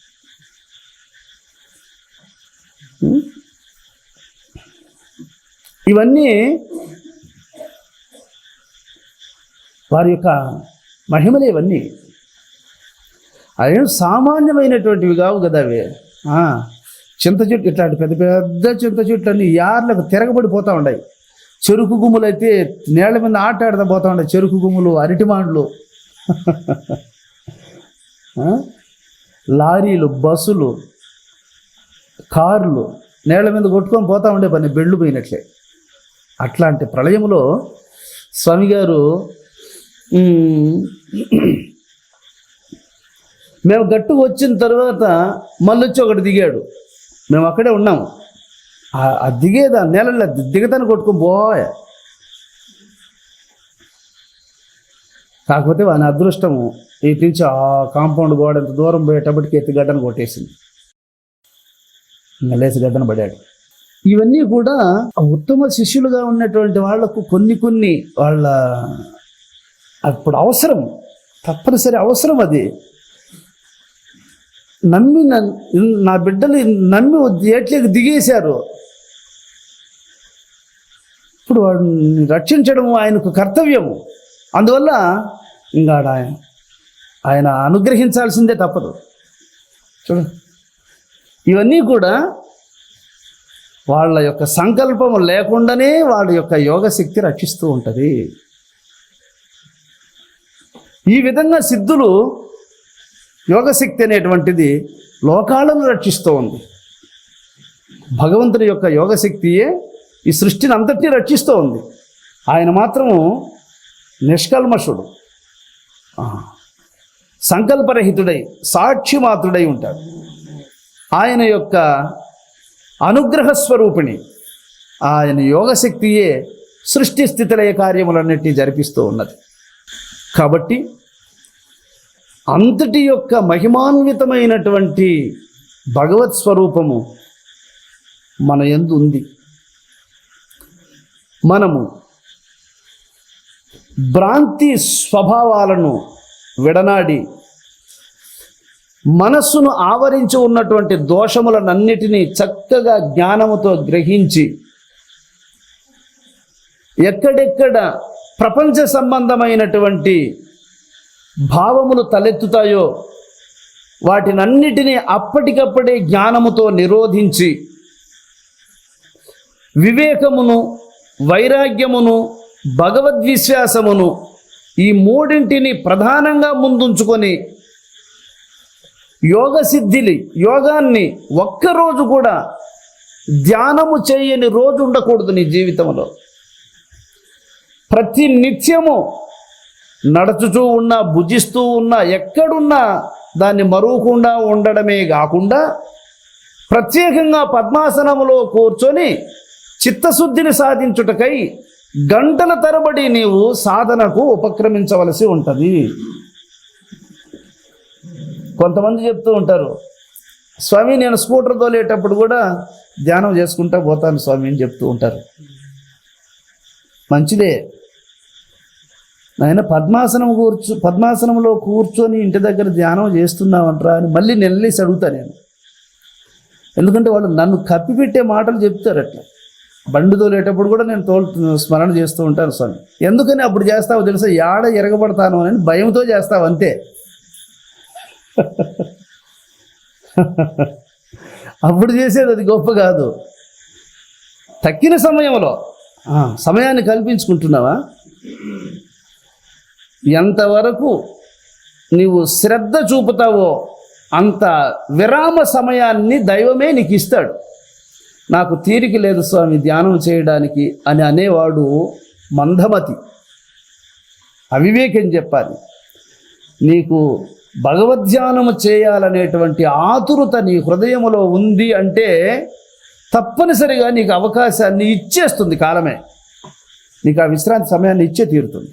ఇవన్నీ వారి యొక్క మహిమలే. ఇవన్నీ అవి సామాన్యమైనటువంటివి కావు కదా అవి. చింత చెట్టు, ఇట్లాంటి పెద్ద పెద్ద చింత చెట్లు అన్నీ యార్లకు తిరగబడిపోతూ ఉన్నాయి. చెరుకు గుమ్ములు అయితే నేళ్ల మీద ఆటాడుతూ పోతూ ఉన్నాయి. చెరుకు గుమ్ములు, అరటిమాండ్లు, లారీలు, బస్సులు, కార్లు నేళ్ల మీద కొట్టుకొని పోతూ ఉండే పని, బెళ్ళు పోయినట్లే. అట్లాంటి ప్రళయంలో స్వామిగారు మేము గట్టు వచ్చిన తర్వాత మళ్ళొచ్చి ఒకటి దిగాడు. మేము అక్కడే ఉన్నాము. ఆ దిగేదా నేలలో దిగతాన్ని కొట్టుకొని పోయా. కాకపోతే వాని అదృష్టము ఇటు నుంచి ఆ కాంపౌండ్ గోడ ఎంత దూరం పోయేటప్పటికి ఎత్తుగడ్డను కొట్టేసింది. ఇంకా లేచి గడ్డను పడాడు. ఇవన్నీ కూడా ఉత్తమ శిష్యులుగా ఉన్నటువంటి వాళ్లకు కొన్ని వాళ్ళ అప్పుడు అవసరం, తప్పనిసరి అవసరం. అది నమ్మి నా బిడ్డలు నమ్మి ఏట్లేకి దిగేశారు. ఇప్పుడు వాడిని రక్షించడము ఆయనకు కర్తవ్యము. అందువల్ల ఇంకా ఆయన అనుగ్రహించాల్సిందే, తప్పదు. చూడు, ఇవన్నీ కూడా వాళ్ళ యొక్క సంకల్పం లేకుండానే వాళ్ళ యొక్క యోగశక్తి రక్షిస్తూ ఉంటుంది. ఈ విధంగా సిద్ధులు యోగశక్తి అనేటువంటిది లోకాలను రక్షిస్తూ ఉంది. భగవంతుని యొక్క యోగశక్తియే ఈ సృష్టిని అంతటినీ రక్షిస్తూ ఉంది. ఆయన మాత్రము నిష్కల్మషుడు, సంకల్పరహితుడై సాక్షి మాత్రుడై ఉంటాడు. ఆయన యొక్క అనుగ్రహ స్వరూపిణి, ఆయన యోగశక్తియే సృష్టి స్థితిలయ కార్యములన్నిటినీ జరిపిస్తూ ఉన్నది. కాబట్టి అంతటి యొక్క మహిమాన్వితమైనటువంటి భగవత్ స్వరూపము మన యందు ఉంది. మనము భ్రాంతి స్వభావాలను విడనాడి మనస్సును ఆవరించి ఉన్నటువంటి దోషములనన్నిటినీ చక్కగా జ్ఞానముతో గ్రహించి ఎక్కడెక్కడ ప్రపంచ సంబంధమైనటువంటి భావములు తలెత్తుతాయో వాటినన్నిటినీ అప్పటికప్పుడే జ్ఞానముతో నిరోధించి వివేకమును, వైరాగ్యమును, భగవద్విశ్వాసమును ఈ మూడింటిని ప్రధానంగా ముందుంచుకొని యోగాన్ని ఒక్కరోజు కూడా ధ్యానము చేయని రోజు ఉండకూడదు నీ జీవితంలో. ప్రతి నిత్యము నడుచుతూ ఉన్నా, భుజిస్తూ ఉన్నా, ఎక్కడున్నా దాన్ని మరువకుండా ఉండడమే కాకుండా ప్రత్యేకంగా పద్మాసనములో కూర్చొని చిత్తశుద్ధిని సాధించుటకై గంటల తరబడి నీవు సాధనకు ఉపక్రమించవలసి ఉంటుంది. కొంతమంది చెప్తూ ఉంటారు, స్వామి నేను స్కూటర్ తోలేటప్పుడు కూడా ధ్యానం చేసుకుంటా పోతాను స్వామి అని చెప్తూ ఉంటారు. మంచిదే, నాయన పద్మాసనంలో కూర్చొని ఇంటి దగ్గర ధ్యానం చేస్తున్నావంటరా అని మళ్ళీ నిలలేసి అడుగుతా నేను. ఎందుకంటే వాళ్ళు నన్ను కప్పిపెట్టే మాటలు చెప్తారు. అట్లా బండి తోలేటప్పుడు కూడా నేను స్మరణ చేస్తూ ఉంటాను స్వామి. ఎందుకని అప్పుడు చేస్తావో తెలుసా? యాడ ఎరగబడతాను అని భయంతో చేస్తావు అంతే. అప్పుడు చేసేది అది గొప్ప కాదు. తక్కిన సమయంలో సమయాన్ని కల్పించుకుంటున్నావా? ఎంతవరకు నీవు శ్రద్ధ చూపుతావో అంత విరామ సమయాన్ని దైవమే నీకు ఇస్తాడు. నాకు తీరిక లేదు స్వామి ధ్యానం చేయడానికి అని అనేవాడు మందమతి, అవివేకం చెప్పాలి. నీకు భగవద్ధ్యానము చేయాలనేటువంటి ఆతురత నీ హృదయంలో ఉంది అంటే తప్పనిసరిగా నీకు అవకాశాన్ని ఇచ్చేస్తుంది కాలమే. నీకు ఆ విశ్రాంతి సమయాన్ని ఇచ్చే తీరుతుంది.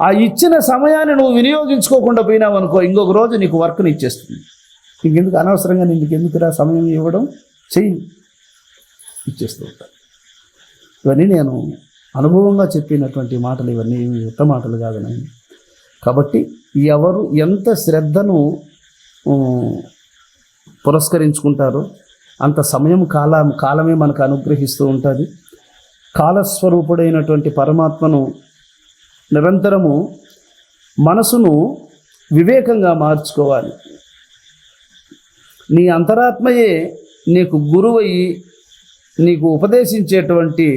ఆ ఇచ్చిన సమయాన్ని నువ్వు వినియోగించుకోకుండా పోయినావు అనుకో, ఇంకొక రోజు నీకు వర్క్ని ఇచ్చేస్తుంది. నీకెందుకు అనవసరంగా నీకెందుకురా సమయం ఇవ్వడం, చెయ్యి, ఇచ్చేస్తూ ఉంటాను. ఇవన్నీ నేను అనుభవంగా చెప్పినటువంటి మాటలు, ఇవన్నీ ఉత్త మాటలు కాదు నేను. కాబట్టి ఎవరు ఎంత శ్రద్ధను పురస్కరించుకుంటారో అంత సమయం కాలమే మనకు అనుగ్రహిస్తూ ఉంటుంది. కాలస్వరూపుడైనటువంటి పరమాత్మను నిరంతరము మనసును వివేకంగా మార్చుకోవాలి. నీ అంతరాత్మయే నీకు గురువయ్యి నీకు ఉపదేశించేటువంటి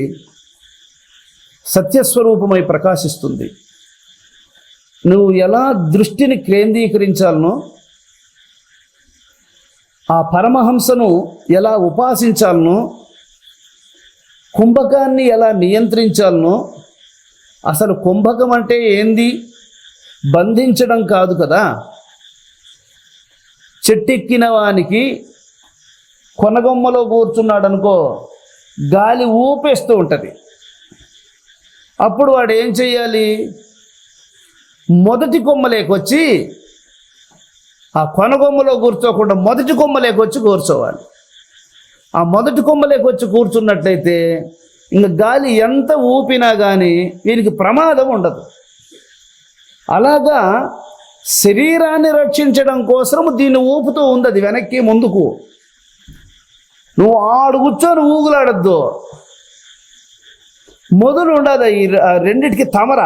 సత్యస్వరూపమై ప్రకాశిస్తుంది. నువ్వు ఎలా దృష్టిని కేంద్రీకరించాలనో, ఆ పరమహంసను ఎలా ఉపాసించాలనో, కుంభకాన్ని ఎలా నియంత్రించాలనో. అసలు కుంభకం అంటే ఏంది? బంధించడం కాదు కదా. చెట్టెక్కిన వానికి కొనగొమ్మలో కూర్చున్నాడు అనుకో, గాలి ఊపేస్తూ ఉంటుంది. అప్పుడు వాడు ఏం చెయ్యాలి? మొదటి కొమ్మలేకొచ్చి, ఆ కొనగొమ్మలో కూర్చోకుండా మొదటి కొమ్మలేకొచ్చి కూర్చోవాలి. ఆ మొదటి కొమ్మలేకొచ్చి కూర్చున్నట్లయితే ఇంకా గాలి ఎంత ఊపినా కానీ వీనికి ప్రమాదం ఉండదు. అలాగా శరీరాన్ని రక్షించడం కోసం దీన్ని ఊపుతూ ఉంది అది వెనక్కి ముందుకు. నువ్వు ఆడు కూర్చొని ఊగులాడద్దు. మొదలు ఉండదు ఈ రెండిటికి తమర.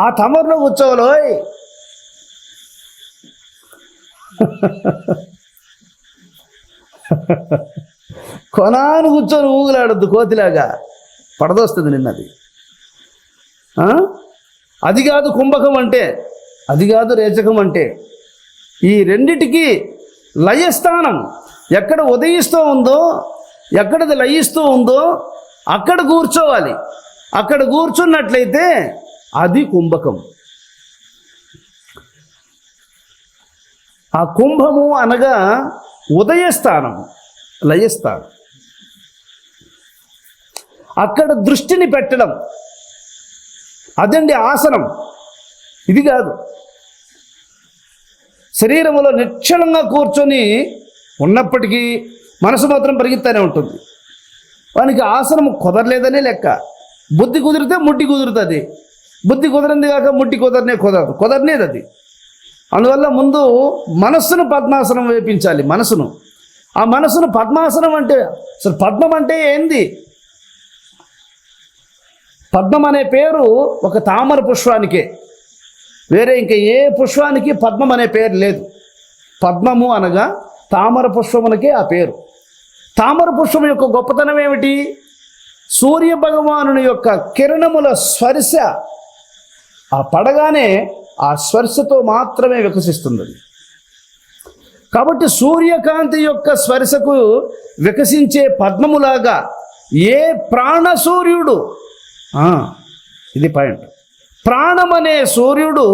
ఆ తమరలో కూర్చోవాలోయ్. కొనాను కూర్చొని ఊగులాడద్దు కోతిలాగా, పడదొస్తుంది నిన్నది. అది కాదు కుంభకం అంటే, అది కాదు రేచకం అంటే. ఈ రెండిటికి లయస్థానం ఎక్కడ ఉదయిస్తూ ఉందో, ఎక్కడది లయిస్తూ ఉందో అక్కడ కూర్చోవాలి. అక్కడ కూర్చున్నట్లయితే అది కుంభకం. ఆ కుంభము అనగా ఉదయస్థానం, లయస్థానం. అక్కడ దృష్టిని పెట్టడం, అదండి ఆసనం. ఇది కాదు. శరీరంలో నిశ్చలంగా కూర్చొని ఉన్నప్పటికీ మనసు మాత్రం పరిగెత్తానే ఉంటుంది. వానికి ఆసనం కుదరలేదనే లెక్క. బుద్ధి కుదిరితే ముట్టి కుదురుతుంది, బుద్ధి కుదరింది కాక ముట్టి కుదరనేది అది. అందువల్ల ముందు మనస్సును పద్మాసనం వేపించాలి. ఆ మనసును పద్మాసనం అంటే, అసలు పద్మం అంటే ఏంది? పద్మం అనే పేరు ఒక తామర పుష్పానికే, వేరే ఇంకా ఏ పుష్పానికి పద్మం అనే పేరు లేదు. పద్మము అనగా తామర పుష్పమునకే ఆ పేరు. తామర పుష్పం యొక్క గొప్పతనం ఏమిటి? సూర్య భగవానుని యొక్క కిరణముల స్పర్శ ఆ పడగానే ఆ స్పర్శతో మాత్రమే వికసిస్తుంది. కాబట్టి సూర్యకాంతి యొక్క స్పర్శకు వికసించే పద్మములాగా ఏ ప్రాణసూర్యుడు, ఇది పాయింట్, ప్రాణమనే సూర్యుడు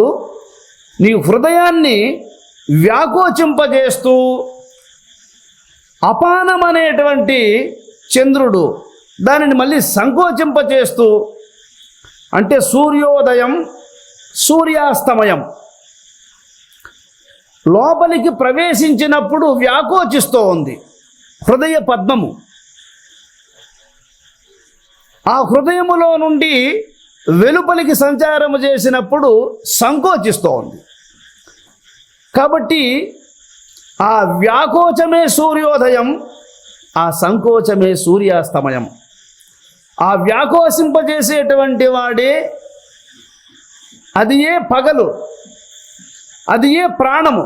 నీ హృదయాన్ని వ్యాకోచింపజేస్తూ, అపానమనేటువంటి చంద్రుడు దానిని మళ్ళీ సంకోచింపజేస్తూ, అంటే సూర్యోదయం సూర్యాస్తమయం లోపలికి ప్రవేశించినప్పుడు వ్యాకోచిస్తూ ఉంది హృదయ పద్మము. ఆ హృదయములో నుండి వెలుపలికి సంచారము చేసినప్పుడు సంకోచిస్తూ ఉంది. కాబట్టి ఆ వ్యాకోచమే సూర్యోదయం, ఆ సంకోచమే సూర్యాస్తమయం. ఆ వ్యాకోచింపజేసేటువంటి వాడే అది ఏ పగలు, అది ఏ ప్రాణము.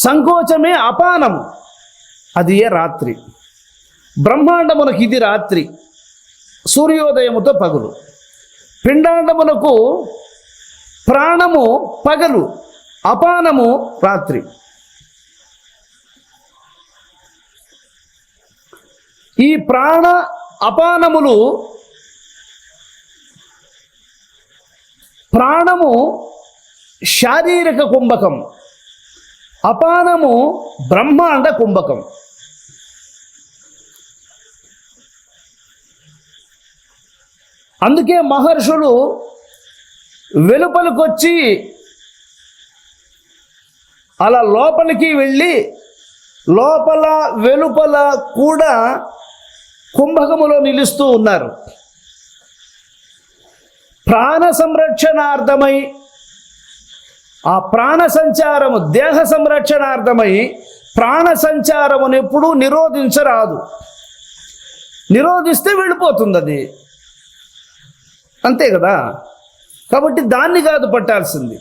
సంకోచమే అపానము, అది ఏ రాత్రి. బ్రహ్మాండమునకు ఇది రాత్రి, సూర్యోదయముతో పగలు. పిండాండమునకు ప్రాణము పగలు, అపానము రాత్రి. ఈ ప్రాణ అపానములు, ప్రాణము శారీరక కుంభకం, అపానము బ్రహ్మాండ కుంభకం. అందుకే మహర్షులు వెలుపలికొచ్చి అలా లోపలికి వెళ్ళి లోపల వెలుపల కూడా కుంభకములో నిలుస్తూ ఉన్నారు. ప్రాణ సంరక్షణార్థమై, ఆ ప్రాణ సంచారము దేహ సంరక్షణార్థమై ప్రాణ సంచారమును ఎప్పుడూ నిరోధించరాదు. నిరోధిస్తే వెళ్ళిపోతుంది అది, అంతే కదా. కాబట్టి దాన్ని కాదు పట్టాల్సింది.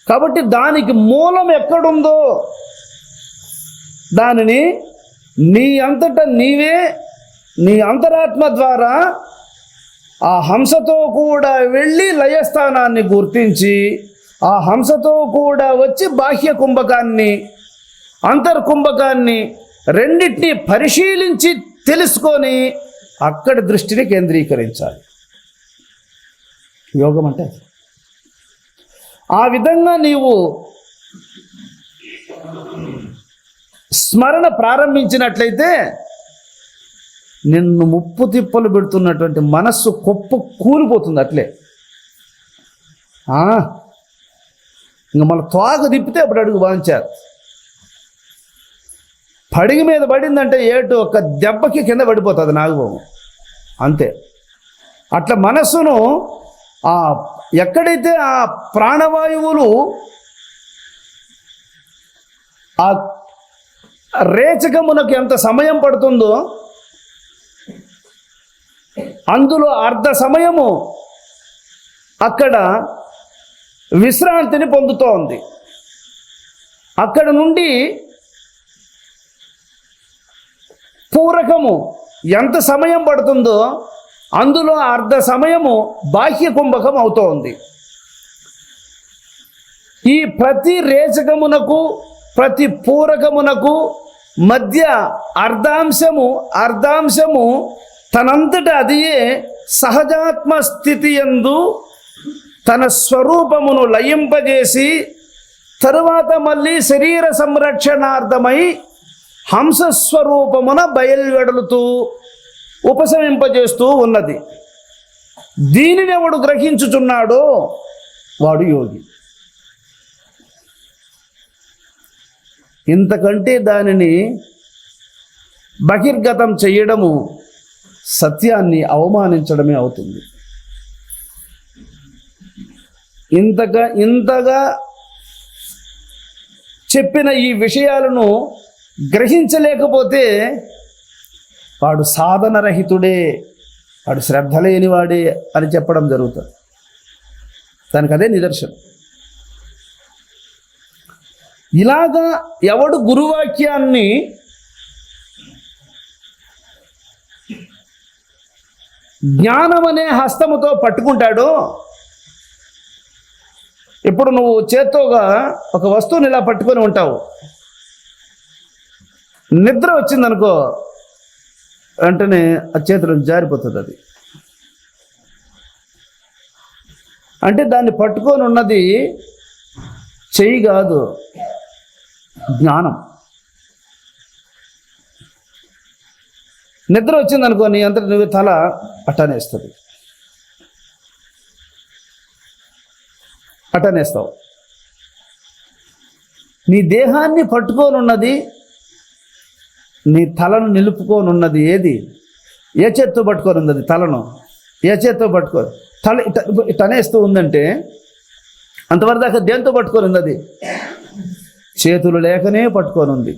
కాబట్టి దానికి మూలం ఎక్కడుందో దానిని నీ అంతటా నీవే నీ అంతరాత్మ ద్వారా ఆ హంసతో కూడా వెళ్ళి లయస్థానాన్ని గుర్తించి ఆ హంసతో కూడా వచ్చి బాహ్య కుంభకాన్ని అంతర్కుంభకాన్ని రెండింటినీ పరిశీలించి తెలుసుకొని అక్కడి దృష్టిని కేంద్రీకరించాలి. యోగం అంటే ఆ విధంగా నీవు స్మరణ ప్రారంభించినట్లయితే నిన్ను ముప్పు తిప్పలు పెడుతున్నటువంటి మనస్సు కొప్పు కూలిపోతుంది అట్లే. ఇంకా మన తోక తిప్పితే అప్పుడు అడుగు వాంచారు. పడిగి మీద పడిందంటే ఏటు ఒక దెబ్బకి కింద పడిపోతుంది నాగభోగం, అంతే. అట్లా మనస్సును ఎక్కడైతే ఆ ప్రాణవాయువులు ఆ రేచకమునకు ఎంత సమయం పడుతుందో అందులో అర్ధ సమయము అక్కడ విశ్రాంతిని పొందుతూ ఉంది. అక్కడ నుండి పూరకము ఎంత సమయం పడుతుందో అందులో అర్ధ సమయము బాహ్య కుంభకం అవుతోంది. ఈ ప్రతి రేచకమునకు ప్రతి పూరకమునకు మధ్య అర్ధాంశము తనంతట అదియే సహజాత్మ స్థితి యందు తన స్వరూపమును లయింపజేసి తరువాత మళ్ళీ శరీర సంరక్షణార్థమై హంసస్వరూపమున బయలువెడలుతూ ఉపశమింపజేస్తూ ఉన్నది. దీనిని ఎవడు గ్రహించుచున్నాడో వాడు యోగి. ఇంతకంటే దానిని బహిర్గతం చేయడము సత్యాన్ని అవమానించడమే అవుతుంది. ఇంతగా చెప్పిన ఈ విషయాలను గ్రహించలేకపోతే వాడు సాధనరహితుడే, వాడు శ్రద్ధ లేనివాడే అని చెప్పడం జరుగుతుంది. దానికి అదే నిదర్శనం. ఇలాగా ఎవడు గురువాక్యాన్ని జ్ఞానమనే హస్తముతో పట్టుకుంటాడో, ఇప్పుడు నువ్వు చేత్తోగా ఒక వస్తువుని ఇలా పట్టుకొని ఉంటావు, నిద్ర వచ్చిందనుకో వెంటనే ఆ చేతిలో జారిపోతుంది. అది అంటే దాన్ని పట్టుకొని ఉన్నది చెయ్యి కాదు, జ్ఞానం. నిద్ర వచ్చిందనుకో నీ అంతటి నువ్వు తల అట్టనేస్తుంది, అట్టనేస్తావు. నీ దేహాన్ని పట్టుకొని ఉన్నది, నీ తలను నిలుపుకొని ఉన్నది ఏది? ఏ చేత్తో పట్టుకొని ఉంది అది తలను? ఏ చేత్తో పట్టుకొని తల తనేస్తూ ఉందంటే అంతవరకు దాకా దేంతో పట్టుకొని ఉంది అది? చేతులు లేకనే పట్టుకొని ఉంది,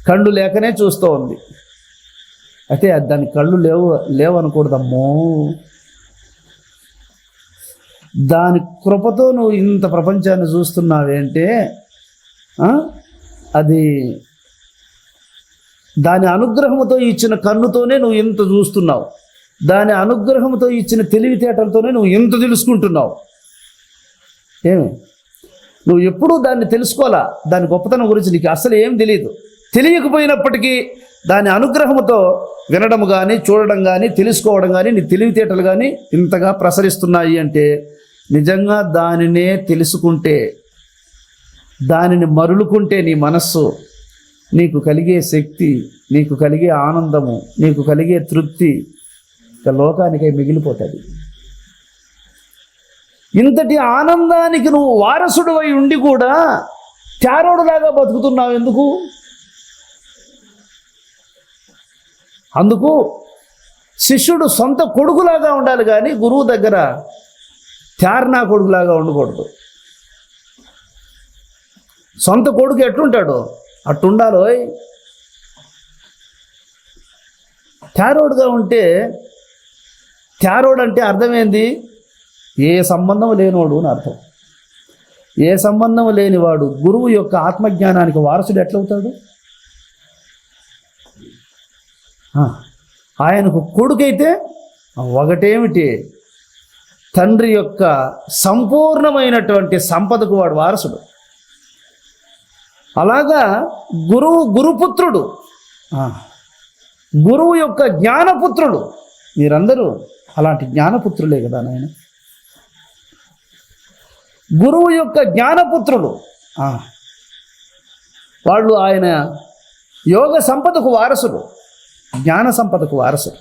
కళ్ళు లేకనే చూస్తూ ఉంది. అయితే దాని కళ్ళు లేవనకూడదమ్మో. దాని కృపతో నువ్వు ఇంత ప్రపంచాన్ని చూస్తున్నావేంటే అది దాని అనుగ్రహంతో ఇచ్చిన కన్నుతోనే నువ్వు ఇంత చూస్తున్నావు, దాని అనుగ్రహంతో ఇచ్చిన తెలివితేటలతోనే నువ్వు ఇంత తెలుసుకుంటున్నావు. ఏమి నువ్వు ఎప్పుడూ దాన్ని తెలుసుకోవాలా? దాని గొప్పతనం గురించి నీకు అసలు ఏం తెలియదు. తెలియకపోయినప్పటికీ దాని అనుగ్రహంతో వినడం కానీ, చూడడం కానీ, తెలుసుకోవడం కానీ, నీ తెలివితేటలు కానీ ఇంతగా ప్రసరిస్తున్నాయి అంటే నిజంగా దానినే తెలుసుకుంటే, దానిని మరులుకుంటే నీ మనస్సు, నీకు కలిగే శక్తి, నీకు కలిగే ఆనందము, నీకు కలిగే తృప్తి ఇక లోకానికై మిగిలిపోతుంది. ఇంతటి ఆనందానికి నువ్వు వారసుడివై ఉండి కూడా త్యారోడులాగా బతుకుతున్నావు ఎందుకు? అందుకు శిష్యుడు సొంత కొడుకులాగా ఉండాలి కానీ గురువు దగ్గర త్యారనా కొడుకులాగా ఉండకూడదు. సొంత కొడుకు ఎట్లుంటాడు అట్టుండాలో. త్యారోడుగా ఉంటే, త్యారోడు అంటే అర్థమైంది ఏ సంబంధం లేనివాడు అని అర్థం. ఏ సంబంధం లేనివాడు గురువు యొక్క ఆత్మజ్ఞానానికి వారసుడు ఎట్లవుతాడు? ఆయనకు కొడుకైతే ఒకటేమిటి, తండ్రి యొక్క సంపూర్ణమైనటువంటి సంపదకు వాడు వారసుడు. అలాగా గురుపుత్రుడు, గురువు యొక్క జ్ఞానపుత్రుడు. మీరందరూ అలాంటి జ్ఞానపుత్రులే కదా నాయన. గురువు యొక్క జ్ఞానపుత్రులు వాళ్ళు ఆయన యోగ సంపదకు వారసుడు, జ్ఞాన సంపదకు వారసుడు.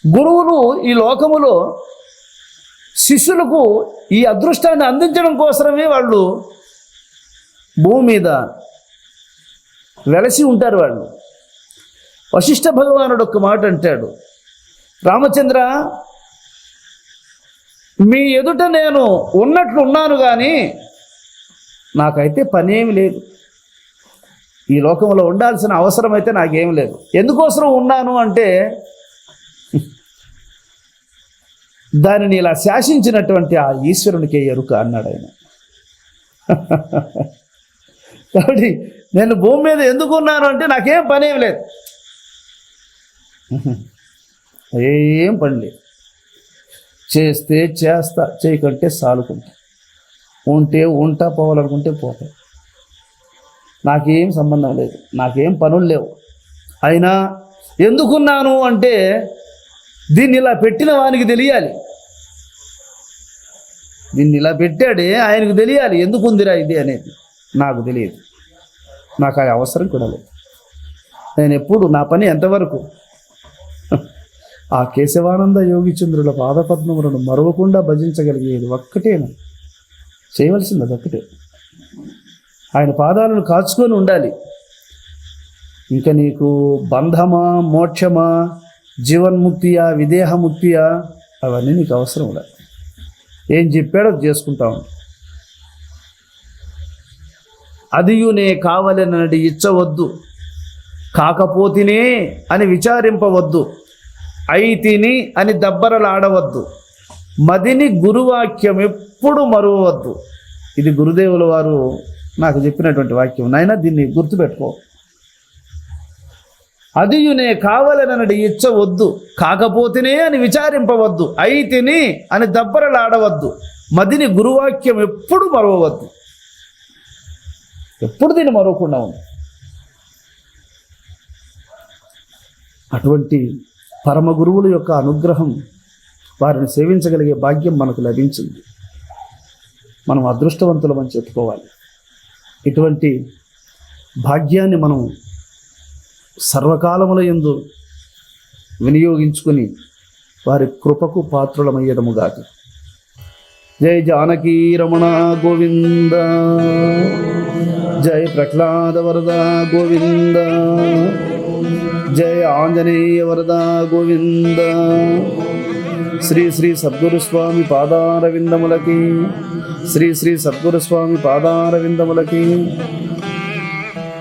గురువులు ఈ లోకములో శిష్యులకు ఈ అదృష్టాన్ని అందించడం కోసమే వాళ్ళు భూమి మీద వెలసి ఉంటారు. వాళ్ళు వశిష్ఠ భగవానుడు ఒక్క మాట అంటాడు, రామచంద్ర మీ ఎదుట నేను ఉన్నట్లున్నాను కానీ నాకైతే పనేమి లేదు. ఈ లోకంలో ఉండాల్సిన అవసరం అయితే నాకేం లేదు. ఎందుకోసం ఉన్నాను అంటే దానిని ఇలా శాసించినటువంటి ఆ ఈశ్వరునికే ఎరుక అన్నాడు ఆయన. కాబట్టి నేను భూమి మీద ఎందుకు ఉన్నాను అంటే నాకేం పనేం లేదు, ఏం పని లేదు. చేస్తే చేస్తా, చేయకంటే సాలుకుంటా, ఉంటే ఉంటా, పోవాలనుకుంటే పోతా. నాకేం సంబంధం లేదు, నాకేం పనులు లేవు. అయినా ఎందుకున్నాను అంటే దీన్ని ఇలా పెట్టిన వానికి తెలియాలి. దీన్ని ఇలా పెట్టాడే ఆయనకు తెలియాలి ఎందుకుందిరా ఇది అనేది. నాకు తెలియదు, నాకు ఆ అవసరం కూడా లేదు. నేను ఎప్పుడు నా పని ఎంతవరకు ఆ కేశవానంద యోగిచంద్రుల పాదపద్మములను మరవకుండా భజించగలిగేది ఒక్కటేనా, చేయవలసింది అదొక్కటే. ఆయన పాదాలను కాచుకొని ఉండాలి. ఇంకా నీకు బంధమా, మోక్షమా, జీవన్ముక్తియా, విదేహముక్తియా అవన్నీ నీకు అవసరం లేదు. ఏం చెప్పాడో చేసుకుంటావు. అదియునే కావలనడి ఇచ్చవద్దు, కాకపోతినే అని విచారింపవద్దు, అయితిని అని దబ్బరలాడవద్దు, మదిని గురువాక్యం ఎప్పుడు మరువవద్దు. ఇది గురుదేవుల వారు నాకు చెప్పినటువంటి వాక్యం. నాయన దీన్ని గుర్తుపెట్టుకో. అదియునే కావలనడి ఇచ్చవద్దు, కాకపోతేనే అని విచారింపవద్దు, అయితిని అని దబ్బరలాడవద్దు, మదిని గురువాక్యం ఎప్పుడు మరవవద్దు. ఎప్పుడు దీన్ని మరవకుండా ఉంది. అటువంటి పరమ గురువుల యొక్క అనుగ్రహం, వారిని సేవించగలిగే భాగ్యం మనకు లభించింది. మనం అదృష్టవంతులమని చెప్పుకోవాలి. ఇటువంటి భాగ్యాన్ని మనం సర్వకాలముల యందు వినియోగించుకుని వారి కృపకు పాత్రులమయ్యదముగాక. జై జానకీ రమణ గోవింద, జై ప్రహ్లాద వరద గోవింద. జయ ఆంజనేయ వరదా గోవింద. శ్రీ శ్రీ సద్గురుస్వామి పాదారవిందములకి, శ్రీ శ్రీ సద్గురుస్వామి పాదారవిందములకి.